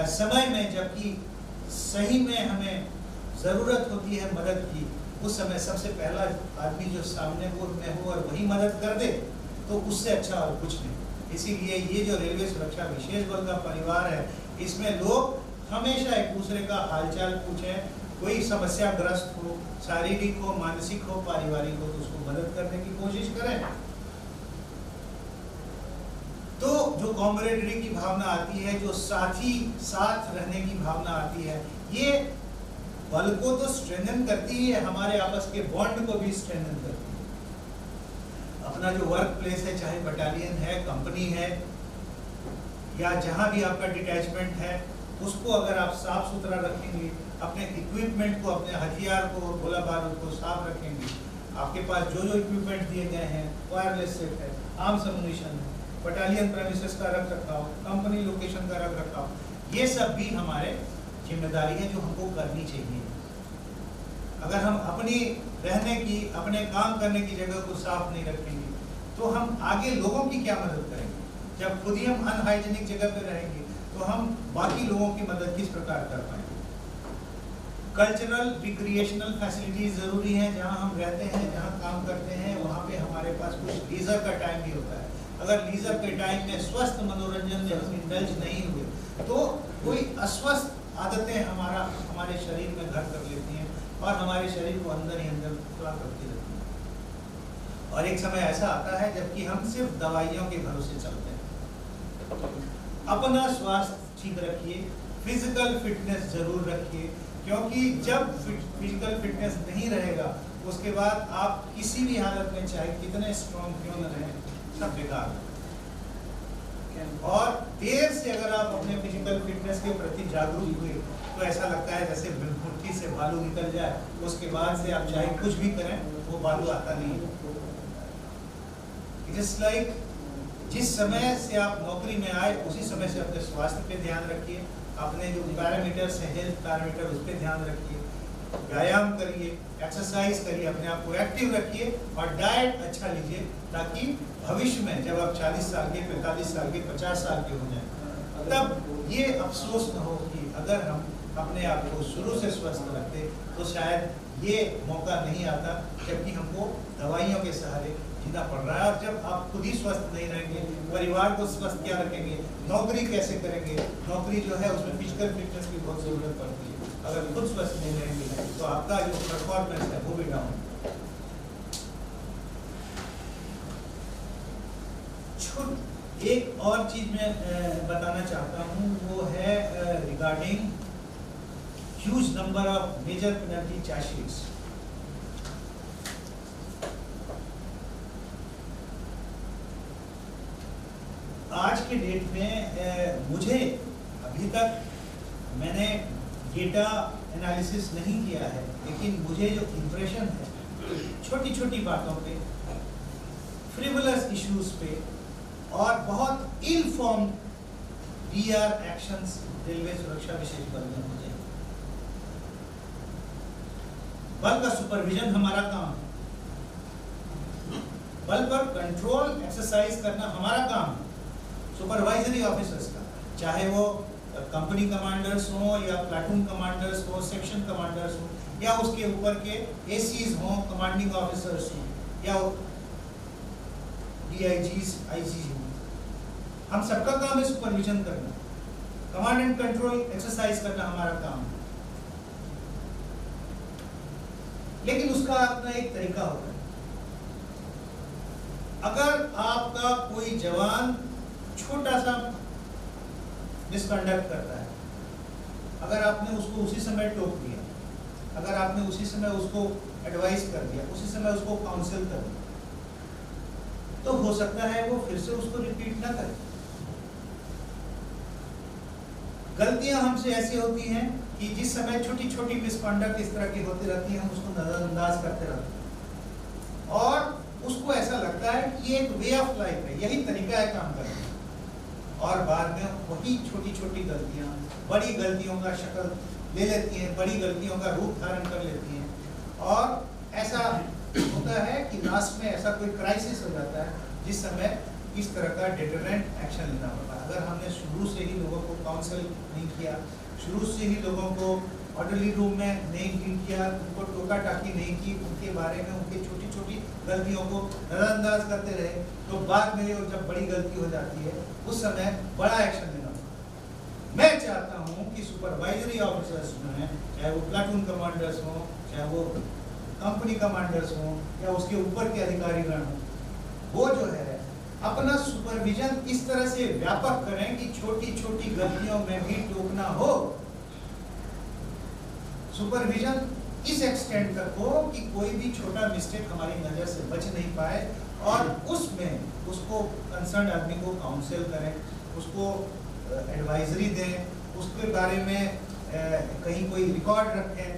समय में, जबकि सही में हमें ज़रूरत होती है मदद की, उस समय सबसे पहला आदमी जो सामने को में हो और वही मदद कर दे, तो उससे अच्छा और कुछ नहीं। इसीलिए ये जो रेलवे सुरक्षा विशेष बल का परिवार है, इसमें लोग हमेशा एक दूसरे का हालचाल पूछें, कोई समस्याग्रस्त हो, शारीरिक हो, मानसिक हो, पारिवारिक हो, तो उसको मदद करने की कोशिश करें। तो जो कॉमरेडरी की भावना आती है, जो साथी साथ रहने की भावना आती है, ये बल को तो स्ट्रेंथन करती है, हमारे आपस के बॉन्ड को भी स्ट्रेंथन करती है। अपना जो वर्क प्लेस है, चाहे बटालियन है, कंपनी है, या जहां भी आपका डिटैचमेंट है, उसको अगर आप साफ सुथरा रखेंगे, अपने इक्विपमेंट को, अपने हथियार को, गोला बारूद को साफ रखेंगे, आपके पास जो जो इक्विपमेंट दिए गए हैं, वायरलेस सेट है, आर्म्स एमुनिशन है, बटालियन प्रेमिसेस का रख रखाव, कंपनी लोकेशन का रख रखाव, ये सब भी हमारे जिम्मेदारी है जो हमको करनी चाहिए। अगर हम अपनी रहने की, अपने काम करने की जगह को साफ नहीं रखेंगे, तो हम आगे लोगों की क्या मदद करेंगे? जब खुद ही हम अनहाइजीनिक जगह पे रहेंगे, तो हम बाकी लोगों की मदद किस प्रकार कर पाएंगे? कल्चरल रिक्रिएशनल फैसिलिटीज जरूरी हैं, जहां हम रहते हैं, जहां काम करते हैं, वहां पे हमारे पास कुछ लीजर का टाइम भी होता है। अगर लीजर के टाइम में स्वस्थ मनोरंजन में हम इंडल्ज नहीं हुए, तो कोई अस्वस्थ आदतें हमारे शरीर में घर कर लेती हैं और हमारे शरीर को अंदर ही अंदर खुला करती रहती हैं। और एक समय ऐसा आता है जबकि हम सिर्फ दवाइयों के भरोसे चलते हैं। अपना स्वास्थ्य ठीक रखिए, फिजिकल फिटनेस जरूर रखिए, क्योंकि जब फिजिकल फिटनेस नहीं रहेगा, उसके बाद आप किसी भी हालत में चाहे कितने स्ट्रॉन्ग क्यों न रहें, सब बेकार है। और देर से अगर आप अपने फिजिकल फिटनेस के प्रति जागरूक हुए, तो ऐसा लगता है जैसे मुट्ठी से बालू निकल जाए, उसके बाद से आप चाहे कुछ भी करें, वो बालू आता नहीं है। इट इज लाइक जिस समय से आप नौकरी में आए, उसी समय से अपने स्वास्थ्य पे ध्यान रखिए, अपने जो पैरामीटर्स हैं, हेल्थ पैरामीटर, उस पर ध्यान रखिए, व्यायाम करिए, एक्सरसाइज करिए, अपने आप को एक्टिव रखिए और डाइट अच्छा लीजिए, ताकि भविष्य में जब आप 40 साल के, 45 साल के, 50 साल के हो जाए, तब ये अफसोस न हो कि अगर हम अपने आप को शुरू से स्वस्थ रखते, तो शायद ये मौका नहीं आता, जबकि हमको दवाइयों के सहारे जीना पड़ रहा है। और जब आप खुद ही स्वस्थ नहीं रहेंगे, परिवार को स्वस्थ क्या रखेंगे, नौकरी कैसे करेंगे? नौकरी जो है उसमें फिजिकल फिटनेस की बहुत ज़रूरत पड़ती है। अगर खुद स्वस्थ नहीं रहेंगे तो आपका जो परफॉर्मेंस है वो भी डाउन। एक और चीज मैं बताना चाहता हूँ, वो है regarding huge number of major penalty chargesheets. आज के डेट में मुझे अभी तक, मैंने डेटा एनालिसिस नहीं किया है, लेकिन मुझे जो इंप्रेशन है छोटी छोटी बातों पे, फ्रिवलस इश्यूज पे और बहुत इल फॉर्म डीआर एक्शंस रेलवे सुरक्षा विशेष बल में हो जाए। बल का सुपरविजन हमारा काम है, बल पर कंट्रोल एक्सरसाइज करना हमारा काम है, सुपरवाइजरी ऑफिसर्स का, चाहे वो कंपनी कमांडर्स हो या प्लाटून कमांडर्स हो, सेक्शन कमांडर्स हो, या उसके ऊपर के एसीज हो, कमांडिंग ऑफिसर्स हो, या डीआईजीज, आईजी हो। हम सबका काम है सुपरविजन करना, कमांड एंड कंट्रोल एक्सरसाइज करना हमारा काम है। लेकिन उसका अपना एक तरीका होता है। अगर आपका कोई जवान छोटा सा मिसकंडक्ट करता है, अगर आपने उसको उसी समय टोक दिया, अगर आपने उसी समय उसको एडवाइस कर दिया, उसी समय उसको काउंसिल कर दिया, तो हो सकता है वो फिर से उसको रिपीट ना करे। गलतियां हमसे ऐसी होती हैं कि जिस समय छोटी छोटी मिसकंडक्ट इस तरह की होती रहती है, हम उसको नजरअंदाज करते रहते हैं और उसको ऐसा लगता है कि ये एक वे ऑफ लाइफ है, यही तरीका है काम करने का। और बाद में वही छोटी छोटी गलतियां बड़ी गलतियों का शक्ल ले लेती हैं, बड़ी गलतियों का रूप धारण कर लेती हैं, और ऐसा होता है कि लास्ट में ऐसा कोई क्राइसिस हो जाता है जिस समय इस तरह का डिटरेंट एक्शन लेना पड़ता है। अगर हमने शुरू से ही लोगों को काउंसिल नहीं किया, शुरू से ही लोगों को ऑर्डरली रूम में नहीं डील किया, उनको टोका टाकी नहीं की, उनके बारे में उनकी छोटी छोटी गलतियों को नजरअंदाज करते रहे, तो बाद में जब बड़ी गलती हो जाती है उस समय बड़ा एक्शन लेना पड़ता है। मैं चाहता हूँ कि सुपरवाइजरी ऑफिसर्स जो हैं, चाहे वो प्लाटून कमांडर्स हों, चाहे वो कंपनी कमांडर्स हों, या उसके ऊपर के अधिकारीगण हों, वो जो है अपना सुपरविजन इस तरह से व्यापक करें कि छोटी छोटी गलतियों में भी टोकना हो। सुपरविजन इस एक्सटेंड तक हो कि कोई भी छोटा मिस्टेक हमारी नजर से बच नहीं पाए, और उसमें उसको कंसर्न आदमी को काउंसिल करें, उसको एडवाइजरी दें, उसके बारे में कहीं कोई रिकॉर्ड रखें,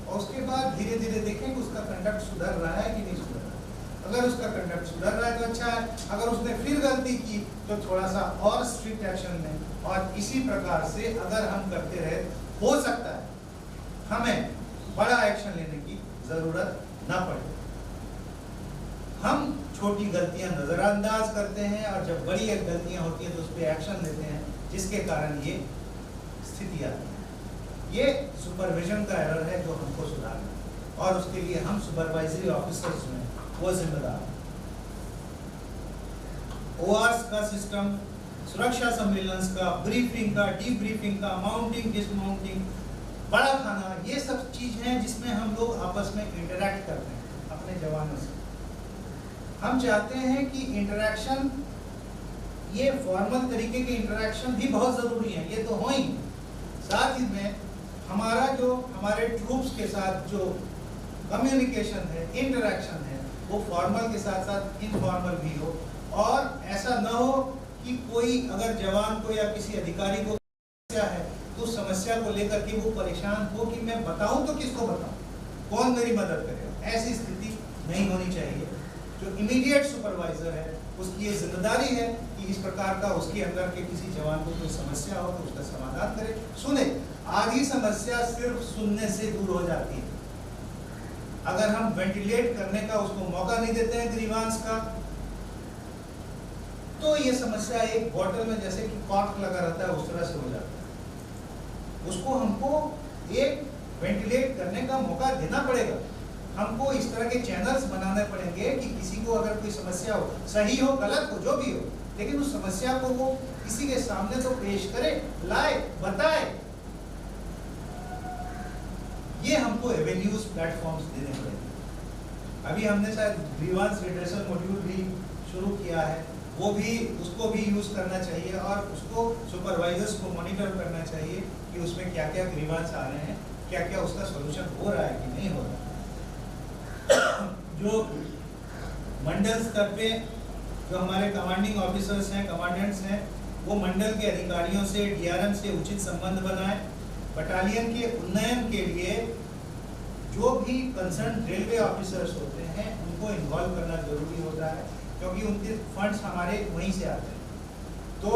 और उसके बाद धीरे धीरे देखें कि उसका कंडक्ट सुधर रहा है कि नहीं सुधर रहा है। अगर उसका कंडक्ट सुधर रहा है तो अच्छा है, अगर उसने फिर गलती की तो थोड़ा सा और स्ट्रिक्ट एक्शन लें। और इसी प्रकार से अगर हम करते रहे, हो सकता है हमें बड़ा एक्शन लेने की जरूरत ना पड़े। हम छोटी गलतियां नजरअंदाज करते हैं, और जब बड़ी गलतियां होती हैं तो उस पर एक्शन लेते हैं, जिसके कारण ये स्थिति आती है। ये सुपरविजन का एरर है जो हमको सुधारना है, और उसके लिए हम सुपरवाइजरी ऑफिसर्स में वो जिम्मेदार। ओआरएस का सिस्टम, सुरक्षा सम्मेलन का, ब्रीफिंग का, डीब्रीफिंग का, माउंटिंग डिसमाउंटिंग, बड़ा खाना, ये सब चीज हैं जिसमें हम लोग आपस में इंटरैक्ट करते हैं अपने जवानों से। हम चाहते हैं कि इंटरैक्शन, ये फॉर्मल तरीके के इंटरैक्शन भी बहुत जरूरी है, ये तो हो ही, साथ ही में हमारा जो हमारे ट्रूप्स के साथ जो कम्युनिकेशन है, इंटरैक्शन है, वो फॉर्मल के साथ साथ इनफॉर्मल भी हो। और ऐसा न हो कि कोई अगर जवान को या किसी अधिकारी को समस्या है तो समस्या को लेकर के वो परेशान हो कि मैं बताऊं तो किसको बताऊं, कौन मेरी मदद करेगा। ऐसी स्थिति नहीं होनी चाहिए। जो इमीडिएट सुपरवाइजर है उसकी ये जिम्मेदारी है कि इस प्रकार का उसके अंदर के किसी जवान को कोई समस्या हो तो उसका समाधान करे, सुने। आधी समस्या सिर्फ सुनने से दूर हो जाती है। अगर हम वेंटिलेट करने का उसको मौका नहीं देते हैं ग्रीवांस का, तो ये समस्या एक बॉटल में जैसे कि कॉर्क लगा रहता है उस तरह से हो जाता है। उसको हमको एक वेंटिलेट करने का मौका देना पड़ेगा। हमको इस तरह के चैनल्स बनाने पड़ेंगे कि किसी को अगर कोई समस्या हो, सही हो गलत हो जो भी हो, लेकिन उस समस्या को वो किसी के सामने तो पेश करे, लाए, बताए। ये हमको एवेन्यूज प्लेटफॉर्म्स देने पड़ेंगे। अभी हमने शायद ग्रीवांस रिड्रेसल मॉड्यूल भी शुरू किया है, वो भी उसको भी यूज करना चाहिए और उसको सुपरवाइजर्स को मॉनिटर करना चाहिए कि उसमें क्या क्या ग्रीवांस आ रहे हैं, क्या क्या उसका सॉल्यूशन हो रहा है कि नहीं हो रहा। जो मंडल स्तर पे जो हमारे कमांडिंग ऑफिसर्स हैं, कमांडेंट्स हैं, वो मंडल के अधिकारियों से, डीआरएम से उचित संबंध बनाए। बटालियन के उन्नयन के लिए जो भी कंसर्न रेलवे ऑफिसर्स होते हैं उनको इन्वॉल्व करना जरूरी होता है, क्योंकि उनके फंड्स हमारे वहीं से आते हैं। तो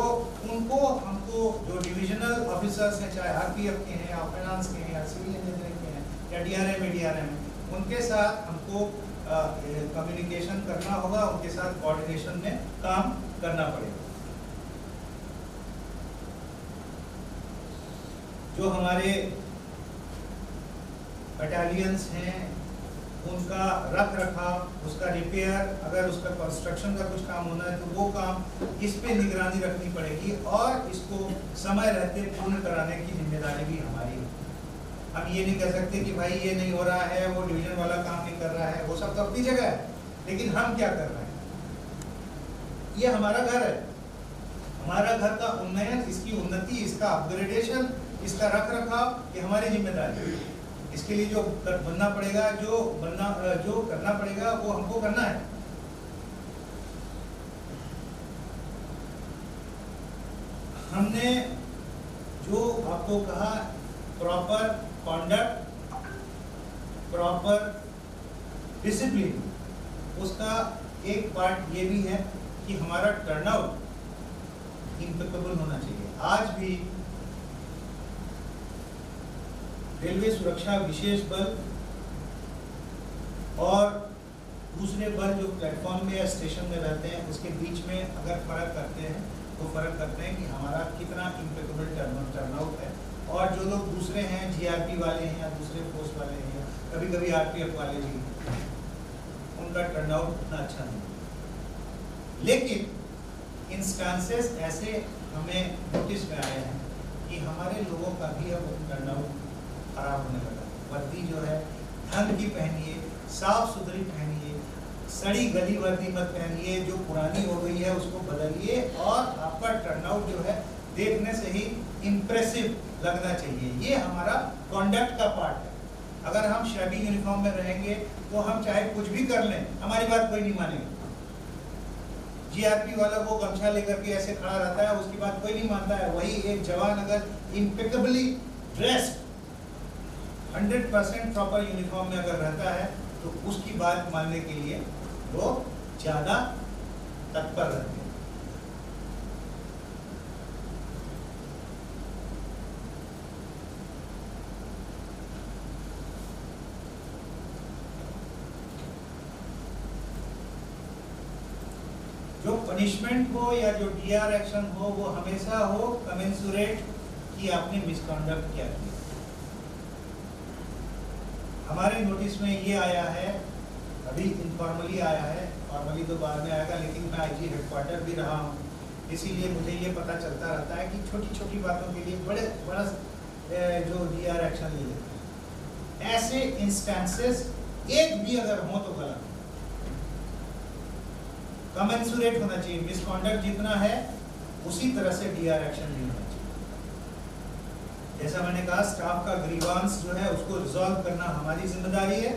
उनको हमको जो डिविजनल ऑफिसर्स हैं, चाहे आरपीएफ के हैं या फाइनेंस के हैं या सिविल इंजीनियरिंग के हैं या डीआरएम है, उनके साथ हमको कम्युनिकेशन करना होगा, उनके साथ कोऑर्डिनेशन में काम करना पड़ेगा। जो हमारे बटालियंस हैं उनका रख रखाव, उसका रिपेयर, अगर उसका कंस्ट्रक्शन का कुछ काम होना है तो वो काम, इस पे निगरानी रखनी पड़ेगी और इसको समय रहते पूर्ण कराने की जिम्मेदारी भी हमारी है। हम ये नहीं कह सकते कि भाई ये नहीं हो रहा है, वो डिवीजन वाला काम नहीं कर रहा है, वो सब तो अपनी जगह है, लेकिन हम क्या कर रहे हैं? ये हमारा घर है, हमारा घर का उन्नयन, इसकी उन्नति, इसका अपग्रेडेशन, इसका रख रखाव, ये हमारी जिम्मेदारी है। इसके लिए जो बनना पड़ेगा, जो करना पड़ेगा वो हमको करना है। हमने जो आपको कहा प्रॉपर कॉन्डक्ट, प्रॉपर डिसिप्लिन, उसका एक पार्ट ये भी है कि हमारा टर्नआउट इम्पेकेबल होना चाहिए। आज भी रेलवे सुरक्षा विशेष बल और दूसरे बल जो प्लेटफॉर्म में या स्टेशन में रहते हैं उसके बीच में अगर फर्क करते हैं तो फर्क करते हैं कि हमारा कितना इम्पेकेबल टर्नआउट है, और जो लोग दूसरे हैं, जीआरपी वाले हैं या दूसरे फोर्स वाले हैं या कभी कभी आरपीएफ वाले भी, उनका टर्नआउट उतना अच्छा नहीं। लेकिन इंस्टांसेस ऐसे हमें नोटिस में आए हैं कि हमारे लोगों का भी अब टर्नआउट खराब होने लगा। वर्दी जो है ढंग की पहनिए, साफ सुथरी पहनिए, सड़ी गली वर्दी मत पहनिए, जो पुरानी हो गई है उसको बदलिए, और आपका टर्नआउट जो है देखने से ही इम्प्रेसिव लगना चाहिए। ये हमारा कॉन्डक्ट का पार्ट है। अगर हम शैबी यूनिफॉर्म में रहेंगे तो हम चाहे कुछ भी कर लें, हमारी बात कोई नहीं मानेगा। जीआरपी वाला वो गमछा लेकर के ऐसे खड़ा रहता है, उसकी बात कोई नहीं मानता है। वही एक जवान अगर इम्पेकेबली ड्रेस्ड 100% प्रॉपर यूनिफॉर्म में अगर रहता है तो उसकी बात मानने के लिए वो ज्यादा तत्पर रहते हैं। जो पनिशमेंट हो या जो डीआर एक्शन हो वो हमेशा हो कमेंसुरेट कि आपने मिसकंडक्ट किया। हमारे नोटिस में ये आया है, अभी इनफॉर्मली आया है, फॉर्मली तो बाद में आएगा, लेकिन मैं आईजी हेडक्वार्टर भी रहा हूँ, इसीलिए मुझे ये पता चलता रहता है कि छोटी छोटी बातों के लिए बड़ा जो डीआर एक्शन ले लेते हैं। ऐसे इंस्टेंसेस एक भी अगर हो तो गलत, कमेंसुरेट होना चाहिए। मिसकॉन्डक्ट जितना है उसी तरह से डीआर एक्शन नहीं होना चाहिए। जैसा मैंने कहा, स्टाफ का ग्रीवांस जो है उसको रिजॉल्व करना हमारी जिम्मेदारी है।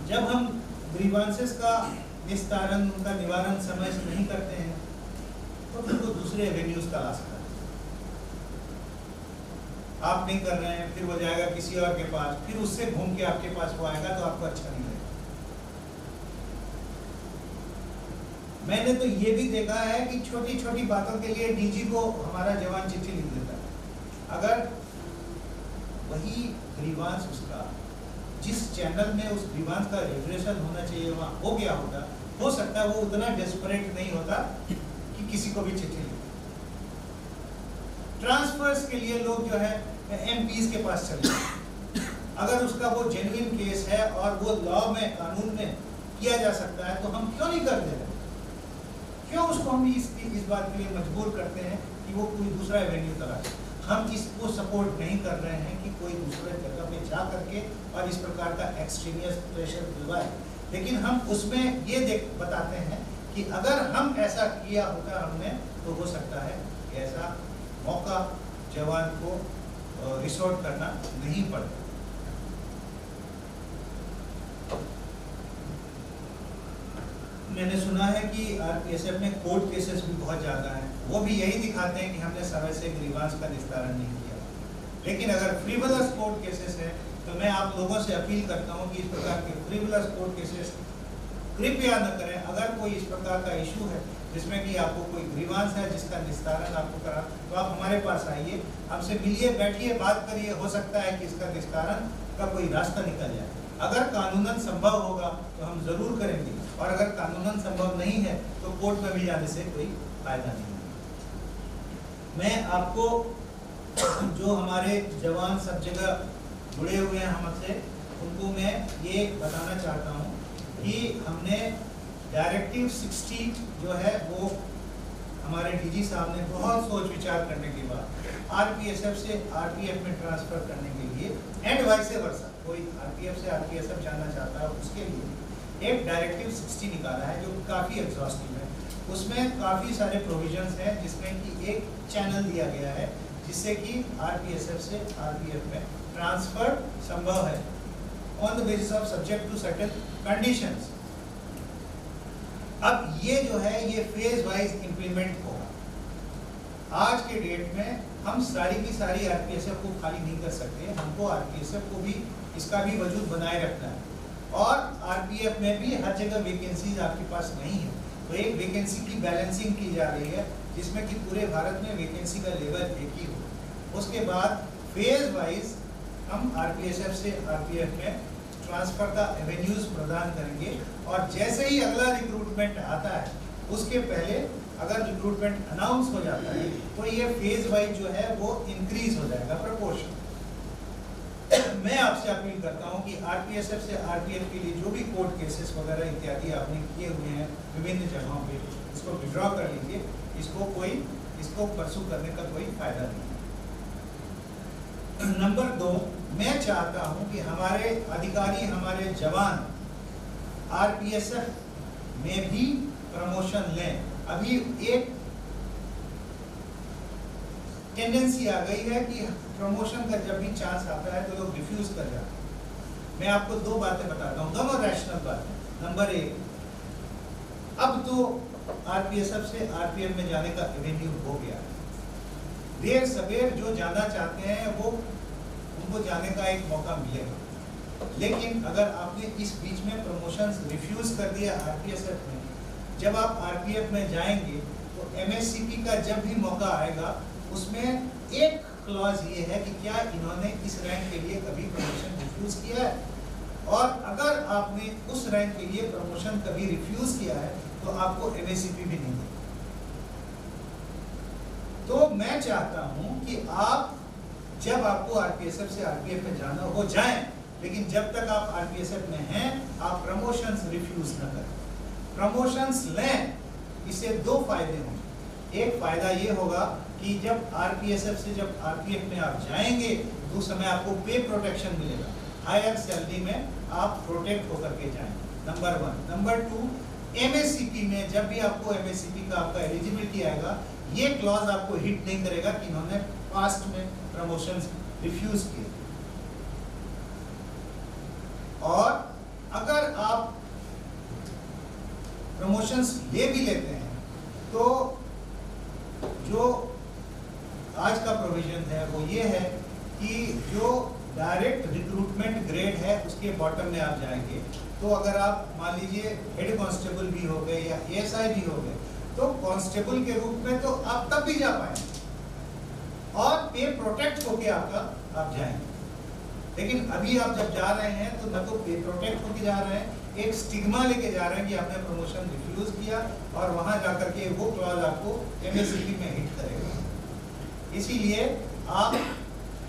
जब हम ग्रीवांसेस का निस्तारण, उनका निवारण समय से नहीं करते हैं तो फिर वो दूसरे एवेन्यूज तलाश करते हैं। आप नहीं कर रहे हैं, फिर वो जाएगा किसी और के पास, फिर उससे घूम के आपके पास वो आएगा तो आपको अच्छा नहीं लगेगा। मैंने तो ये भी देखा है कि छोटी छोटी बातों के लिए डीजी को हमारा जवान चिट्ठी लिख देता है। अगर वही ग्रीवांस उसका जिस चैनल में उस ग्रीवांस का रिजरेशन होना चाहिए वहाँ हो गया होता, हो सकता है वो उतना डेस्परेट नहीं होता कि किसी को भी चिट्ठी लिखे। ट्रांसफर्स के लिए लोग जो है एमपीज के पास चले, अगर उसका वो जेन्युइन केस है और वो लॉ में, कानून में किया जा सकता है, तो हम क्यों नहीं कर दे रहे? क्यों उसको हम इस बात के लिए मजबूर करते हैं कि वो कोई दूसरा एवेन्यू तलाशे? हम इसको सपोर्ट नहीं कर रहे हैं कि कोई दूसरे जगह पे जा करके और इस प्रकार का एक्सट्रीमियस प्रेशर दिलवाए, लेकिन हम उसमें ये बताते हैं कि अगर हम ऐसा किया होता हमने, तो हो सकता है कि ऐसा मौका जवान को रिसोर्ट करना नहीं पड़ता। मैंने सुना है कि आरपीएसएफ में कोर्ट केसेस भी बहुत ज़्यादा हैं, वो भी यही दिखाते हैं कि हमने समय से ग्रीवांस का निस्तारण नहीं किया। लेकिन अगर फ्रीवलस कोर्ट केसेस है, तो मैं आप लोगों से अपील करता हूं कि इस प्रकार के फ्रीवलस कोर्ट केसेस कृपया न करें। अगर कोई इस प्रकार का इशू है जिसमें कि आपको कोई ग्रीवांस है जिसका निस्तारण आपको करा, तो आप हमारे पास आइए, हमसे मिलिए, बैठिए, बात करिए। हो सकता है कि इसका निस्तारण का कोई रास्ता निकल जाए। अगर कानूनन संभव होगा तो हम जरूर करेंगे, और अगर कानूनन संभव नहीं है तो कोर्ट में भी जाने से कोई फायदा नहीं है। मैं आपको जो हमारे जवान सब जगह जुड़े हुए हैं हमसे, उनको मैं ये बताना चाहता हूँ कि हमने डायरेक्टिव 60 जो है वो हमारे डीजी साहब ने बहुत सोच विचार करने के बाद आरपीएसएफ से आरपीएफ में ट्रांसफर करने के लिए एंड वाइस वर्सा, कोई आरपीएफ से आरपीएसएफ जाना चाहता है उसके लिए एक डायरेक्टिव 60 निकाला है जो काफ़ी एग्जॉस्टिव है। उसमें काफ़ी सारे प्रोविजंस हैं, जिसमें कि एक चैनल दिया गया है जिससे कि आरपीएसएफ से आरपीएफ में ट्रांसफर संभव है on the basis of subject to certain conditions. अब ये जो है ये फेज वाइज इंप्लीमेंट होगा। आज के डेट में हम सारी की सारी आरपीएसएफ को खाली नहीं कर सकते, हमको आरपीएसएफ को भी इसका भी वजूद बनाए रखना है, और आरपीएफ में भी हर जगह वैकेंसीज आपके पास नहीं है, तो एक वैकेंसी की बैलेंसिंग की जा रही है जिसमें कि पूरे भारत में वैकेंसी का लेवल एक ही हो। उसके बाद फेज वाइज हम आरपीएसएफ से आरपीएफ में ट्रांसफर का एवेन्यूज प्रदान करेंगे, और जैसे ही अगला रिक्रूटमेंट आता है उसके पहले अगर रिक्रूटमेंट अनाउंस हो जाता है तो ये फेज वाइज जो है वो इंक्रीज हो जाएगा प्रोपोर्शन। मैं आपसे अपील करता हूं कि आरपीएसएफ से आरपीएफ के लिए जो भी कोर्ट केसेस वगैरह इत्यादि आपने किए हुए हैं विभिन्न जगहों पे, इसको विड्रॉ कर लीजिए, इसको परसू करने का कोई फायदा नहीं है। नंबर 2, मैं चाहता हूं कि हमारे अधिकारी, हमारे जवान आरपीएसएफ में भी प्रमोशन लें। अभी एक टेंडेंसी आ गई है कि प्रमोशन का जब भी चांस आता है तो लोग रिफ्यूज कर जाते हैं। मैं आपको 2 बातें बताता हूँ, दोनों रैशनल बातें। नंबर 1, अब तो आरपीएसएफ से आरपीएफ में जाने का एवेन्यू हो गया है। देर सवेर जो जाना चाहते हैं वो उनको जाने का एक मौका मिलेगा, लेकिन अगर आपने इस बीच में प्रमोशंस रिफ्यूज कर दिया आरपीएसएफ में, जब आप आरपीएफ में जाएंगे तो एमएससीपी का जब भी मौका आएगा उसमें एक क्लॉज ये है कि क्या इन्होंने इस रैंक के लिए कभी प्रमोशन रिफ्यूज किया है, और अगर आपने उस रैंक के लिए प्रमोशन कभी रिफ्यूज किया है तो आपको एमएससीपी भी नहीं देगा। तो मैं चाहता हूं कि आप जब आपको आरपीएसएफ से आरपीएफ में जाना हो जाएं, लेकिन जब तक आप आरपीएसएफ में हैं आप प्रमोशंस रिफ्यूज न करें, प्रमोशंस लें। इससे 2 फायदे होंगे। एक फायदा ये होगा कि जब आरपीएसएफ से जब आरपीएफ में आप जाएंगे तो उस समय आपको पे प्रोटेक्शन मिलेगा, हायर सैलरी में आप प्रोटेक्ट होकर के जाएंगे, नंबर 1। नंबर 2, एमएससीपी में जब भी आपको एमएससीपी का आपका एलिजिबिलिटी आएगा, ये क्लॉज आपको हिट नहीं करेगा कि इन्होंने पास्ट में प्रमोशंस रिफ्यूज किए। और अगर आप प्रमोशंस ले भी लेते हैं तो जो आज का प्रोविजन है वो ये है कि जो डायरेक्ट रिक्रूटमेंट ग्रेड है उसके बॉटम में आप जाएंगे, तो अगर आप मान लीजिए हेड कांस्टेबल भी हो गए या एएसआई भी हो गए, तो कांस्टेबल के रूप में तो आप तब भी जा पाएंगे और पे प्रोटेक्ट होके आप जाएंगे। लेकिन अभी आप जब जा रहे हैं तो न तो पे प्रोटेक्ट होके जा रहे हैं, एक स्टिग्मा लेके जा रहे हैं कि आपने प्रमोशन रिफ्यूज किया, और वहां जाकर के वो क्लॉज आपको एमएससीपी में हिट करेगा। इसीलिए आप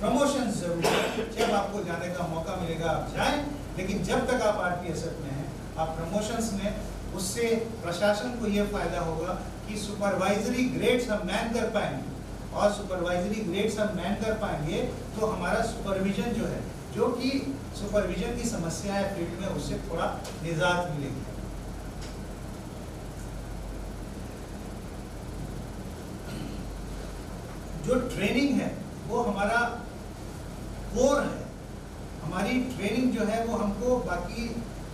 प्रमोशन जरूर है, जब आपको जाने का मौका मिलेगा आप जाएं, लेकिन जब तक आप आरपीएसएफ में हैं आप प्रमोशंस में, उससे प्रशासन को ये फायदा होगा कि सुपरवाइजरी ग्रेड्स हम मैन कर पाएंगे, और सुपरवाइजरी ग्रेड्स हम मैन कर पाएंगे तो हमारा सुपरविजन जो है, जो कि सुपरविजन की समस्या है फील्ड में, उससे थोड़ा निजात मिलेगी। जो ट्रेनिंग है वो हमारा कोर है, हमारी ट्रेनिंग जो है वो हमको बाकी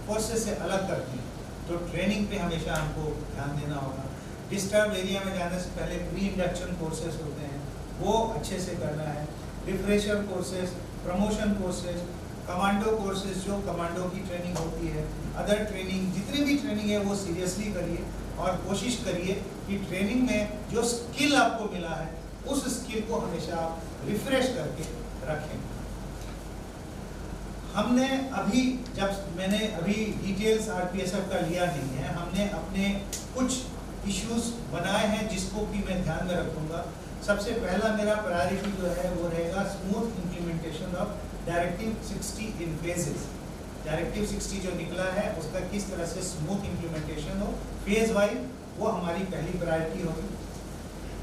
फोर्सेस से अलग करती है, तो ट्रेनिंग पे हमेशा हमको ध्यान देना होगा। डिस्टर्ब एरिया में जाने से पहले प्री इंडक्शन कोर्सेज होते हैं, वो अच्छे से करना है। Refresher courses, promotion courses, commando courses जो कमांडो की ट्रेनिंग होती है, अदर ट्रेनिंग, जितनी भी ट्रेनिंग है वो सीरियसली करिए और कोशिश करिए कि ट्रेनिंग में जो स्किल आपको मिला है उस स्किल को हमेशा आप रिफ्रेश करके रखें। हमने अभी, जब मैंने अभी डिटेल्स आरपीएसएफ का लिया नहीं है, हमने अपने कुछ इश्यूज बनाए हैं जिसको कि मैं ध्यान में रखूंगा। सबसे पहला मेरा प्रायोरिटी जो है वो रहेगा smooth implementation of directive 60 in phases. Directive 60 जो निकला है उसका किस तरह से स्मूथ इम्प्लीमेंटेशन हो फेज वाइज, वो हमारी पहली प्रायोरिटी होगी।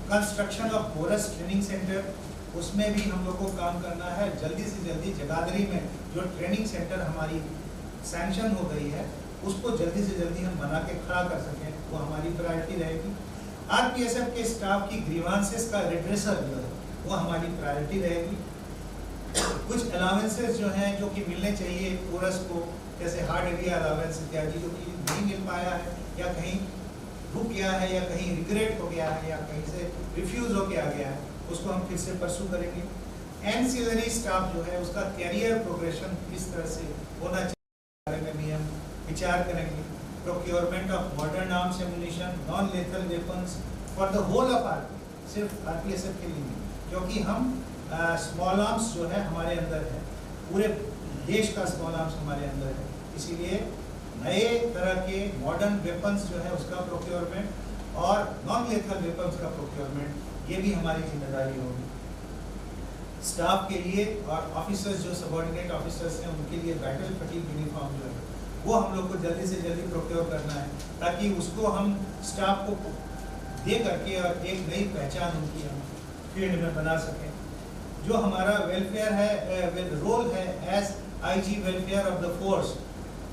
Construction of corps training centre, उसमें भी हम लोग को काम करना है। जल्दी से जल्दी जगाधरी में जो ट्रेनिंग सेंटर हमारी सैंक्शन हो गई है उसको जल्दी से जल्दी हम बना के खड़ा कर सकें, वो हमारी प्रायोरिटी रहेगी। आरपीएसएफ के स्टाफ की ग्रीवांसेस का रिड्रेसल जो है वो हमारी प्रायोरिटी रहेगी। कुछ अलावेंसेस जो हैं जो कि मिलने चाहिए कोरस को, जैसे हार्ड एरिया अलावेंस इत्यादि, जो कि नहीं मिल पाया है या कहीं रुक गया है या कहीं रिग्रेट हो गया है या कहीं से रिफ्यूज हो के आ गया है, उसको हम फिर से परसू करेंगे। एंसिलरी स्टाफ जो है उसका कैरियर प्रोग्रेशन किस तरह से होना चाहिए बारे में भी हम विचार करेंगे। Procurement of modern arms ammunition, non lethal weapons for the whole of army, सिर्फ आरपीएसएफ के लिए नहीं, क्योंकि हम स्मॉल आर्म्स जो है हमारे अंदर है, पूरे देश का स्मॉल आर्म्स हमारे अंदर है, इसीलिए नए तरह के मॉडर्न वेपन्स जो है उसका प्रोक्योरमेंट और नॉन लेथल वेपन्स का प्रोक्योरमेंट, ये भी हमारी जिम्मेदारी होगी। स्टाफ के लिए और ऑफिसर्स जो सबऑर्डिनेट ऑफिसर्स हैं उनके लिए बैटल फटीग यूनिफॉर्म जो है वो हम लोग को जल्दी से जल्दी प्रोक्योर करना है, ताकि उसको हम स्टाफ को दे करके और एक नई पहचान उनकी हम फील्ड में बना सकें। जो हमारा वेलफेयर है, रोल है as IG welfare of the force,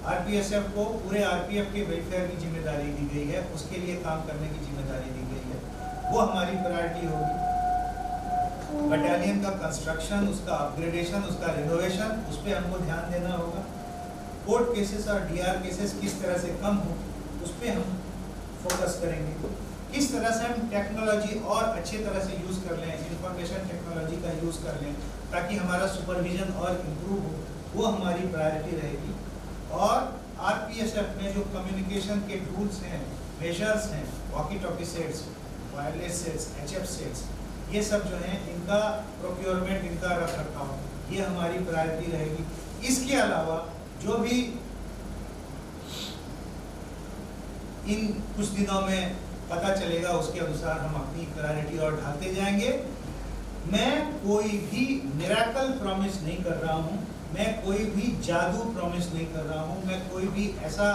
RPSF को पूरे आरपीएफ के वेलफेयर की जिम्मेदारी दी गई है, उसके लिए काम करने की जिम्मेदारी दी गई है, वो हमारी प्रायोरिटी होगी। बटालियन का कंस्ट्रक्शन, उसका अपग्रेडेशन, उसका रिनोवेशन, उस पर हमको ध्यान देना होगा। कोर्ट केसेस और डीआर केसेस किस तरह से कम हो उस पर हम फोकस करेंगे। किस तरह से हम टेक्नोलॉजी और अच्छे तरह से यूज़ कर लें, इंफॉर्मेशन टेक्नोलॉजी का यूज़ कर लें ताकि हमारा सुपरविजन और इम्प्रूव हो, वो हमारी प्रायोरिटी रहेगी। और आरपीएसएफ में जो कम्युनिकेशन के टूल्स हैं, मेजर्स हैं, walkie talkie sets, wireless sets, HF sets, ये सब जो हैं इनका प्रोक्योरमेंट, इनका रख रखाव, ये हमारी प्रायोरिटी रहेगी। इसके अलावा जो भी इन कुछ दिनों में पता चलेगा उसके अनुसार हम अपनी प्रायोरिटी और ढालते जाएंगे। मैं कोई भी मिरेकल प्रॉमिस नहीं कर रहा हूँ, मैं कोई भी जादू प्रॉमिस नहीं कर रहा हूँ, मैं कोई भी ऐसा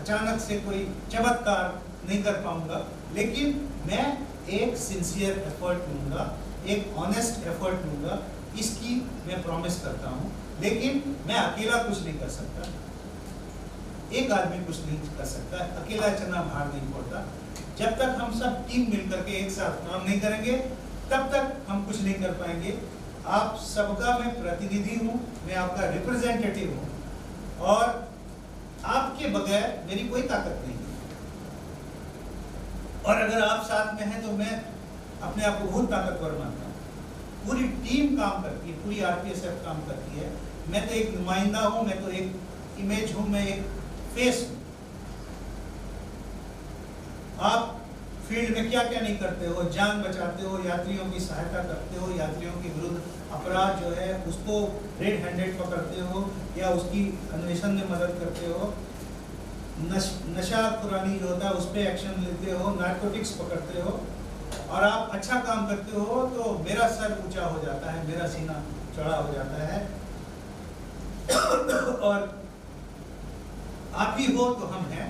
अचानक से कोई चमत्कार नहीं कर पाऊंगा, लेकिन मैं एक सिंसियर एफर्ट लूँगा, एक ऑनेस्ट एफर्ट लूँगा, इसकी मैं प्रॉमिस करता हूँ। लेकिन मैं अकेला कुछ नहीं कर सकता, एक आदमी कुछ नहीं कर सकता, अकेला चना भार नहीं पड़ता। जब तक हम सब टीम मिलकर के एक साथ काम नहीं करेंगे तब तक हम कुछ नहीं कर पाएंगे। आप सबका मैं प्रतिनिधि हूँ, मैं आपका रिप्रेजेंटेटिव हूँ और आपके बगैर मेरी कोई ताकत नहीं है। और अगर आप साथ में हैं तो मैं अपने आप को बहुत ताकतवर मानता हूँ। पूरी टीम काम करती है, पूरी आरपीएसएफ काम करती है। मैं तो एक नुमाइंदा हूँ, मैं तो एक इमेज हूँ, मैं एक फेस हूँ। आप फील्ड में क्या क्या नहीं करते हो, जान बचाते हो, यात्रियों की सहायता करते हो, यात्रियों के विरुद्ध अपराध जो है उसको रेड हैंडेड पकड़ते हो या उसकी अन्वेषण में मदद करते हो, नशा पुरानी जो होता है उस पर एक्शन लेते हो, नार्कोटिक्स पकड़ते हो और आप अच्छा काम करते हो तो मेरा सर ऊंचा हो जाता है, मेरा सीना चौड़ा हो जाता है और आप ही हो तो हम हैं।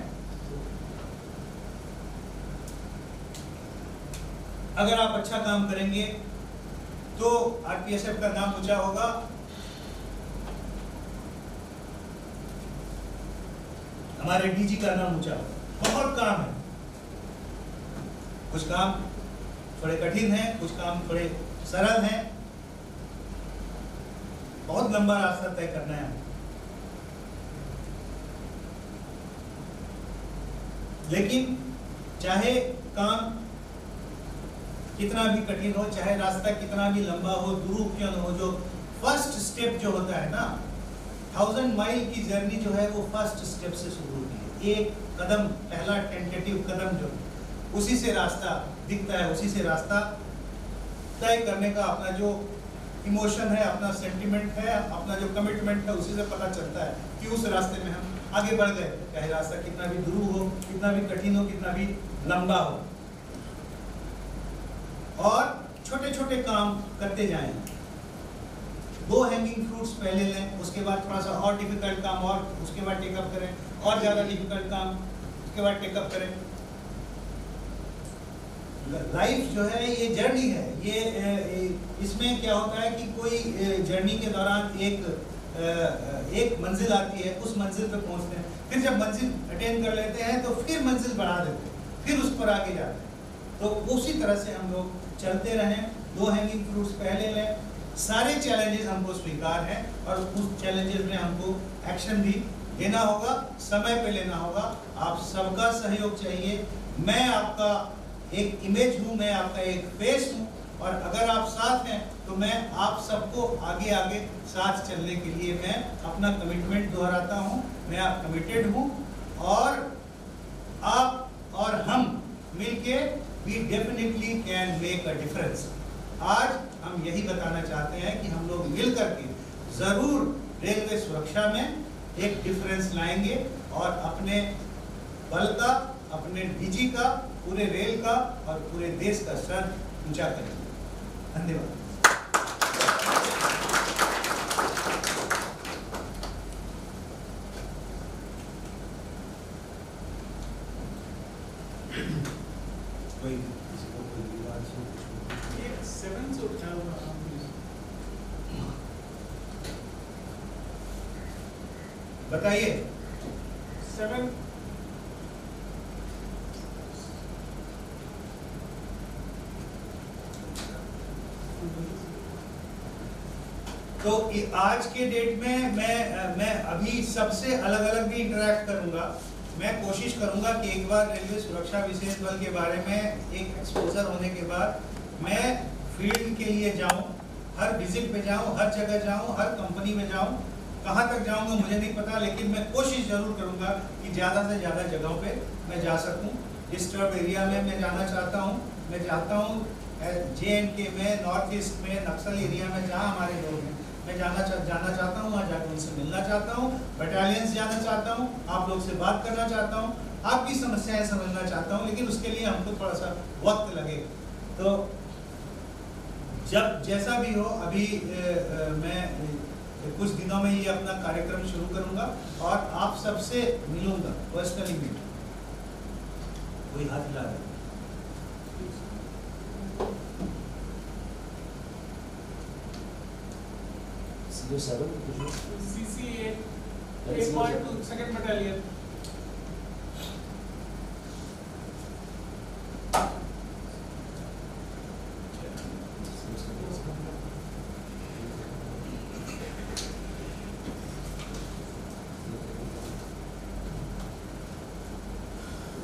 अगर आप अच्छा काम करेंगे तो आरपीएसएफ का नाम ऊंचा होगा। हमारे डीजी का नाम ऊंचा होगा। बहुत काम है, कुछ काम थोड़े कठिन हैं, कुछ काम थोड़े सरल हैं, बहुत लंबा रास्ता तय करना है। लेकिन चाहे काम कितना भी कठिन हो, चाहे रास्ता कितना भी लंबा हो, दूर क्यों न हो, जो फर्स्ट स्टेप जो होता है ना, 1000 माइल की जर्नी जो है वो फर्स्ट स्टेप से शुरू होती है। एक कदम, पहला टेंटेटिव कदम जो, उसी से रास्ता दिखता है, उसी से रास्ता तय करने का अपना जो इमोशन है, अपना सेंटिमेंट है, अपना जो कमिटमेंट है, उसी से पता चलता है कि उस रास्ते में हम आगे बढ़ गए। चाहे रास्ता कितना भी दूर हो, कितना भी कठिन हो, कितना भी लंबा हो। और छोटे छोटे काम करते जाएं। 2 हैंगिंग फ्रूट्स पहले लें, उसके बाद थोड़ा सा और डिफिकल्ट काम, और उसके बाद टेकअप करें, और ज़्यादा डिफिकल्ट काम, उसके बाद टेकअप करें। लाइफ जो है ये जर्नी है। ये इसमें क्या होता है कि कोई जर्नी के दौरान एक मंजिल आती है, उस मंजिल पे पहुंचते हैं, फिर जब मंजिल अटेन कर लेते हैं तो फिर मंजिल बढ़ा देते हैं, फिर उस पर आगे जाते हैं। तो उसी तरह से हम लोग चलते रहें। 2 हैंगिंग फ्रूट्स पहले लें। सारे चैलेंजेस हमको स्वीकार हैं और उस चैलेंजेस में हमको एक्शन भी लेना होगा, समय पे लेना होगा। आप सबका सहयोग चाहिए। मैं आपका एक इमेज हूँ, मैं आपका एक फेस हूँ, और अगर आप साथ हैं तो मैं आप सबको आगे आगे साथ चलने के लिए मैं अपना कमिटमेंट दोहराता हूँ। मैं आप कमिटेड हूँ और आप और हम मिलके we definitely can make a difference। आज हम यही बताना चाहते हैं कि हम लोग मिल करके जरूर रेलवे सुरक्षा में एक डिफरेंस लाएंगे और अपने बल का, अपने डीजी का, पूरे रेल का और पूरे देश का सर ऊंचा करेंगे। धन्यवाद। कोई किसी को कोई विवाद से ये 7 से उठा हुआ बताइए। 7 तो आज के डेट में मैं अभी सबसे अलग अलग भी इंटरेक्ट करूंगा। मैं कोशिश करूंगा कि एक बार रेलवे सुरक्षा विशेष बल के बारे में एक एक्सपोजर होने के बाद मैं फील्ड के लिए जाऊं, हर विजिट पे जाऊं, हर जगह जाऊं, हर कंपनी में जाऊं। कहां तक जाऊंगा मुझे नहीं पता, लेकिन मैं कोशिश जरूर करूंगा कि ज़्यादा से ज़्यादा जगहों पे मैं जा सकूं। डिस्टर्ब एरिया में मैं जाना चाहता हूं। मैं चाहता हूं JNK में, नॉर्थ ईस्ट में, नक्सल एरिया में जहां हमारे लोग हैं, मैं जाना चाहता हूँ, वहाँ जाकर उनसे मिलना चाहता हूँ, बटालियंस जाना चाहता हूँ, आप लोग से बात करना चाहता हूँ, आपकी समस्याएं समझना चाहता हूँ। लेकिन उसके लिए हमको थोड़ा सा वक्त लगेगा। तो जब जैसा भी हो, अभी मैं कुछ दिनों में ये अपना कार्यक्रम शुरू करूँगा और आप सबसे मिलूंगा, पर्सनली मिलूंगा। कोई हाथ हिला रहा है? CC 8.2 2nd battalion.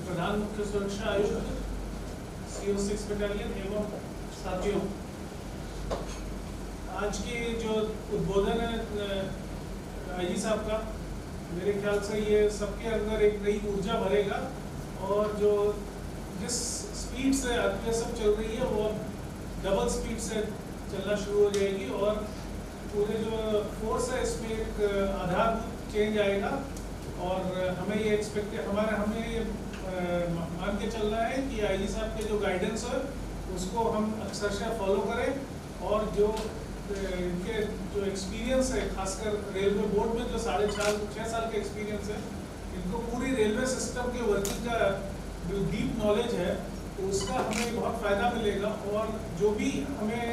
प्रधान मुख्य सुरक्षा आयुक्त CO6 बटालियन एवं साथियों, आज के जो उद्बोधन है आईजी साहब का, मेरे ख्याल से ये सबके अंदर एक नई ऊर्जा भरेगा और जो जिस स्पीड से आरपीएसएफ चल रही है वो डबल स्पीड से चलना शुरू हो जाएगी और पूरे जो फोर्स है इसमें एक आधारभूत चेंज आएगा। और हमें ये मान के चलना है कि आईजी साहब के जो गाइडेंस है उसको हम अक्षरशः फॉलो करें और जो इनके जो एक्सपीरियंस है, खासकर रेलवे बोर्ड में जो 6.5 साल के एक्सपीरियंस है, इनको पूरी रेलवे सिस्टम के वर्किंग का जो डीप नॉलेज है तो उसका हमें बहुत फ़ायदा मिलेगा। और जो भी हमें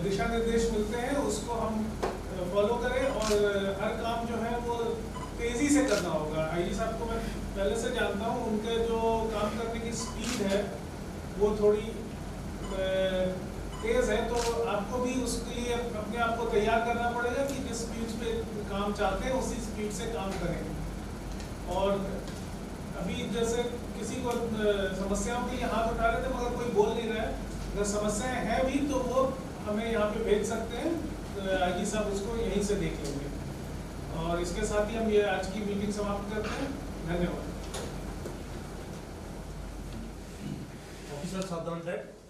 दिशा निर्देश मिलते हैं उसको हम फॉलो करें और हर काम जो है वो तेज़ी से करना होगा। आईजी साहब को मैं पहले से जानता हूँ, उनके जो काम करने की स्पीड है वो थोड़ी तेज़ है, तो आपको भी उसके लिए अपने आप को तैयार करना पड़ेगा कि जिस स्पीड पे काम चाहते हैं उसी स्पीड से काम करें। और अभी जैसे किसी को समस्याओं के लिए हाथ उठा रहे थे मगर कोई बोल नहीं रहा है, अगर समस्याएं हैं भी तो वो हमें यहाँ पे भेज सकते हैं, आईजी साहब उसको यहीं से देख लेंगे। और इसके साथ ही हम ये आज की मीटिंग समाप्त करते हैं। धन्यवाद। ऑफिसर सावधान साहब।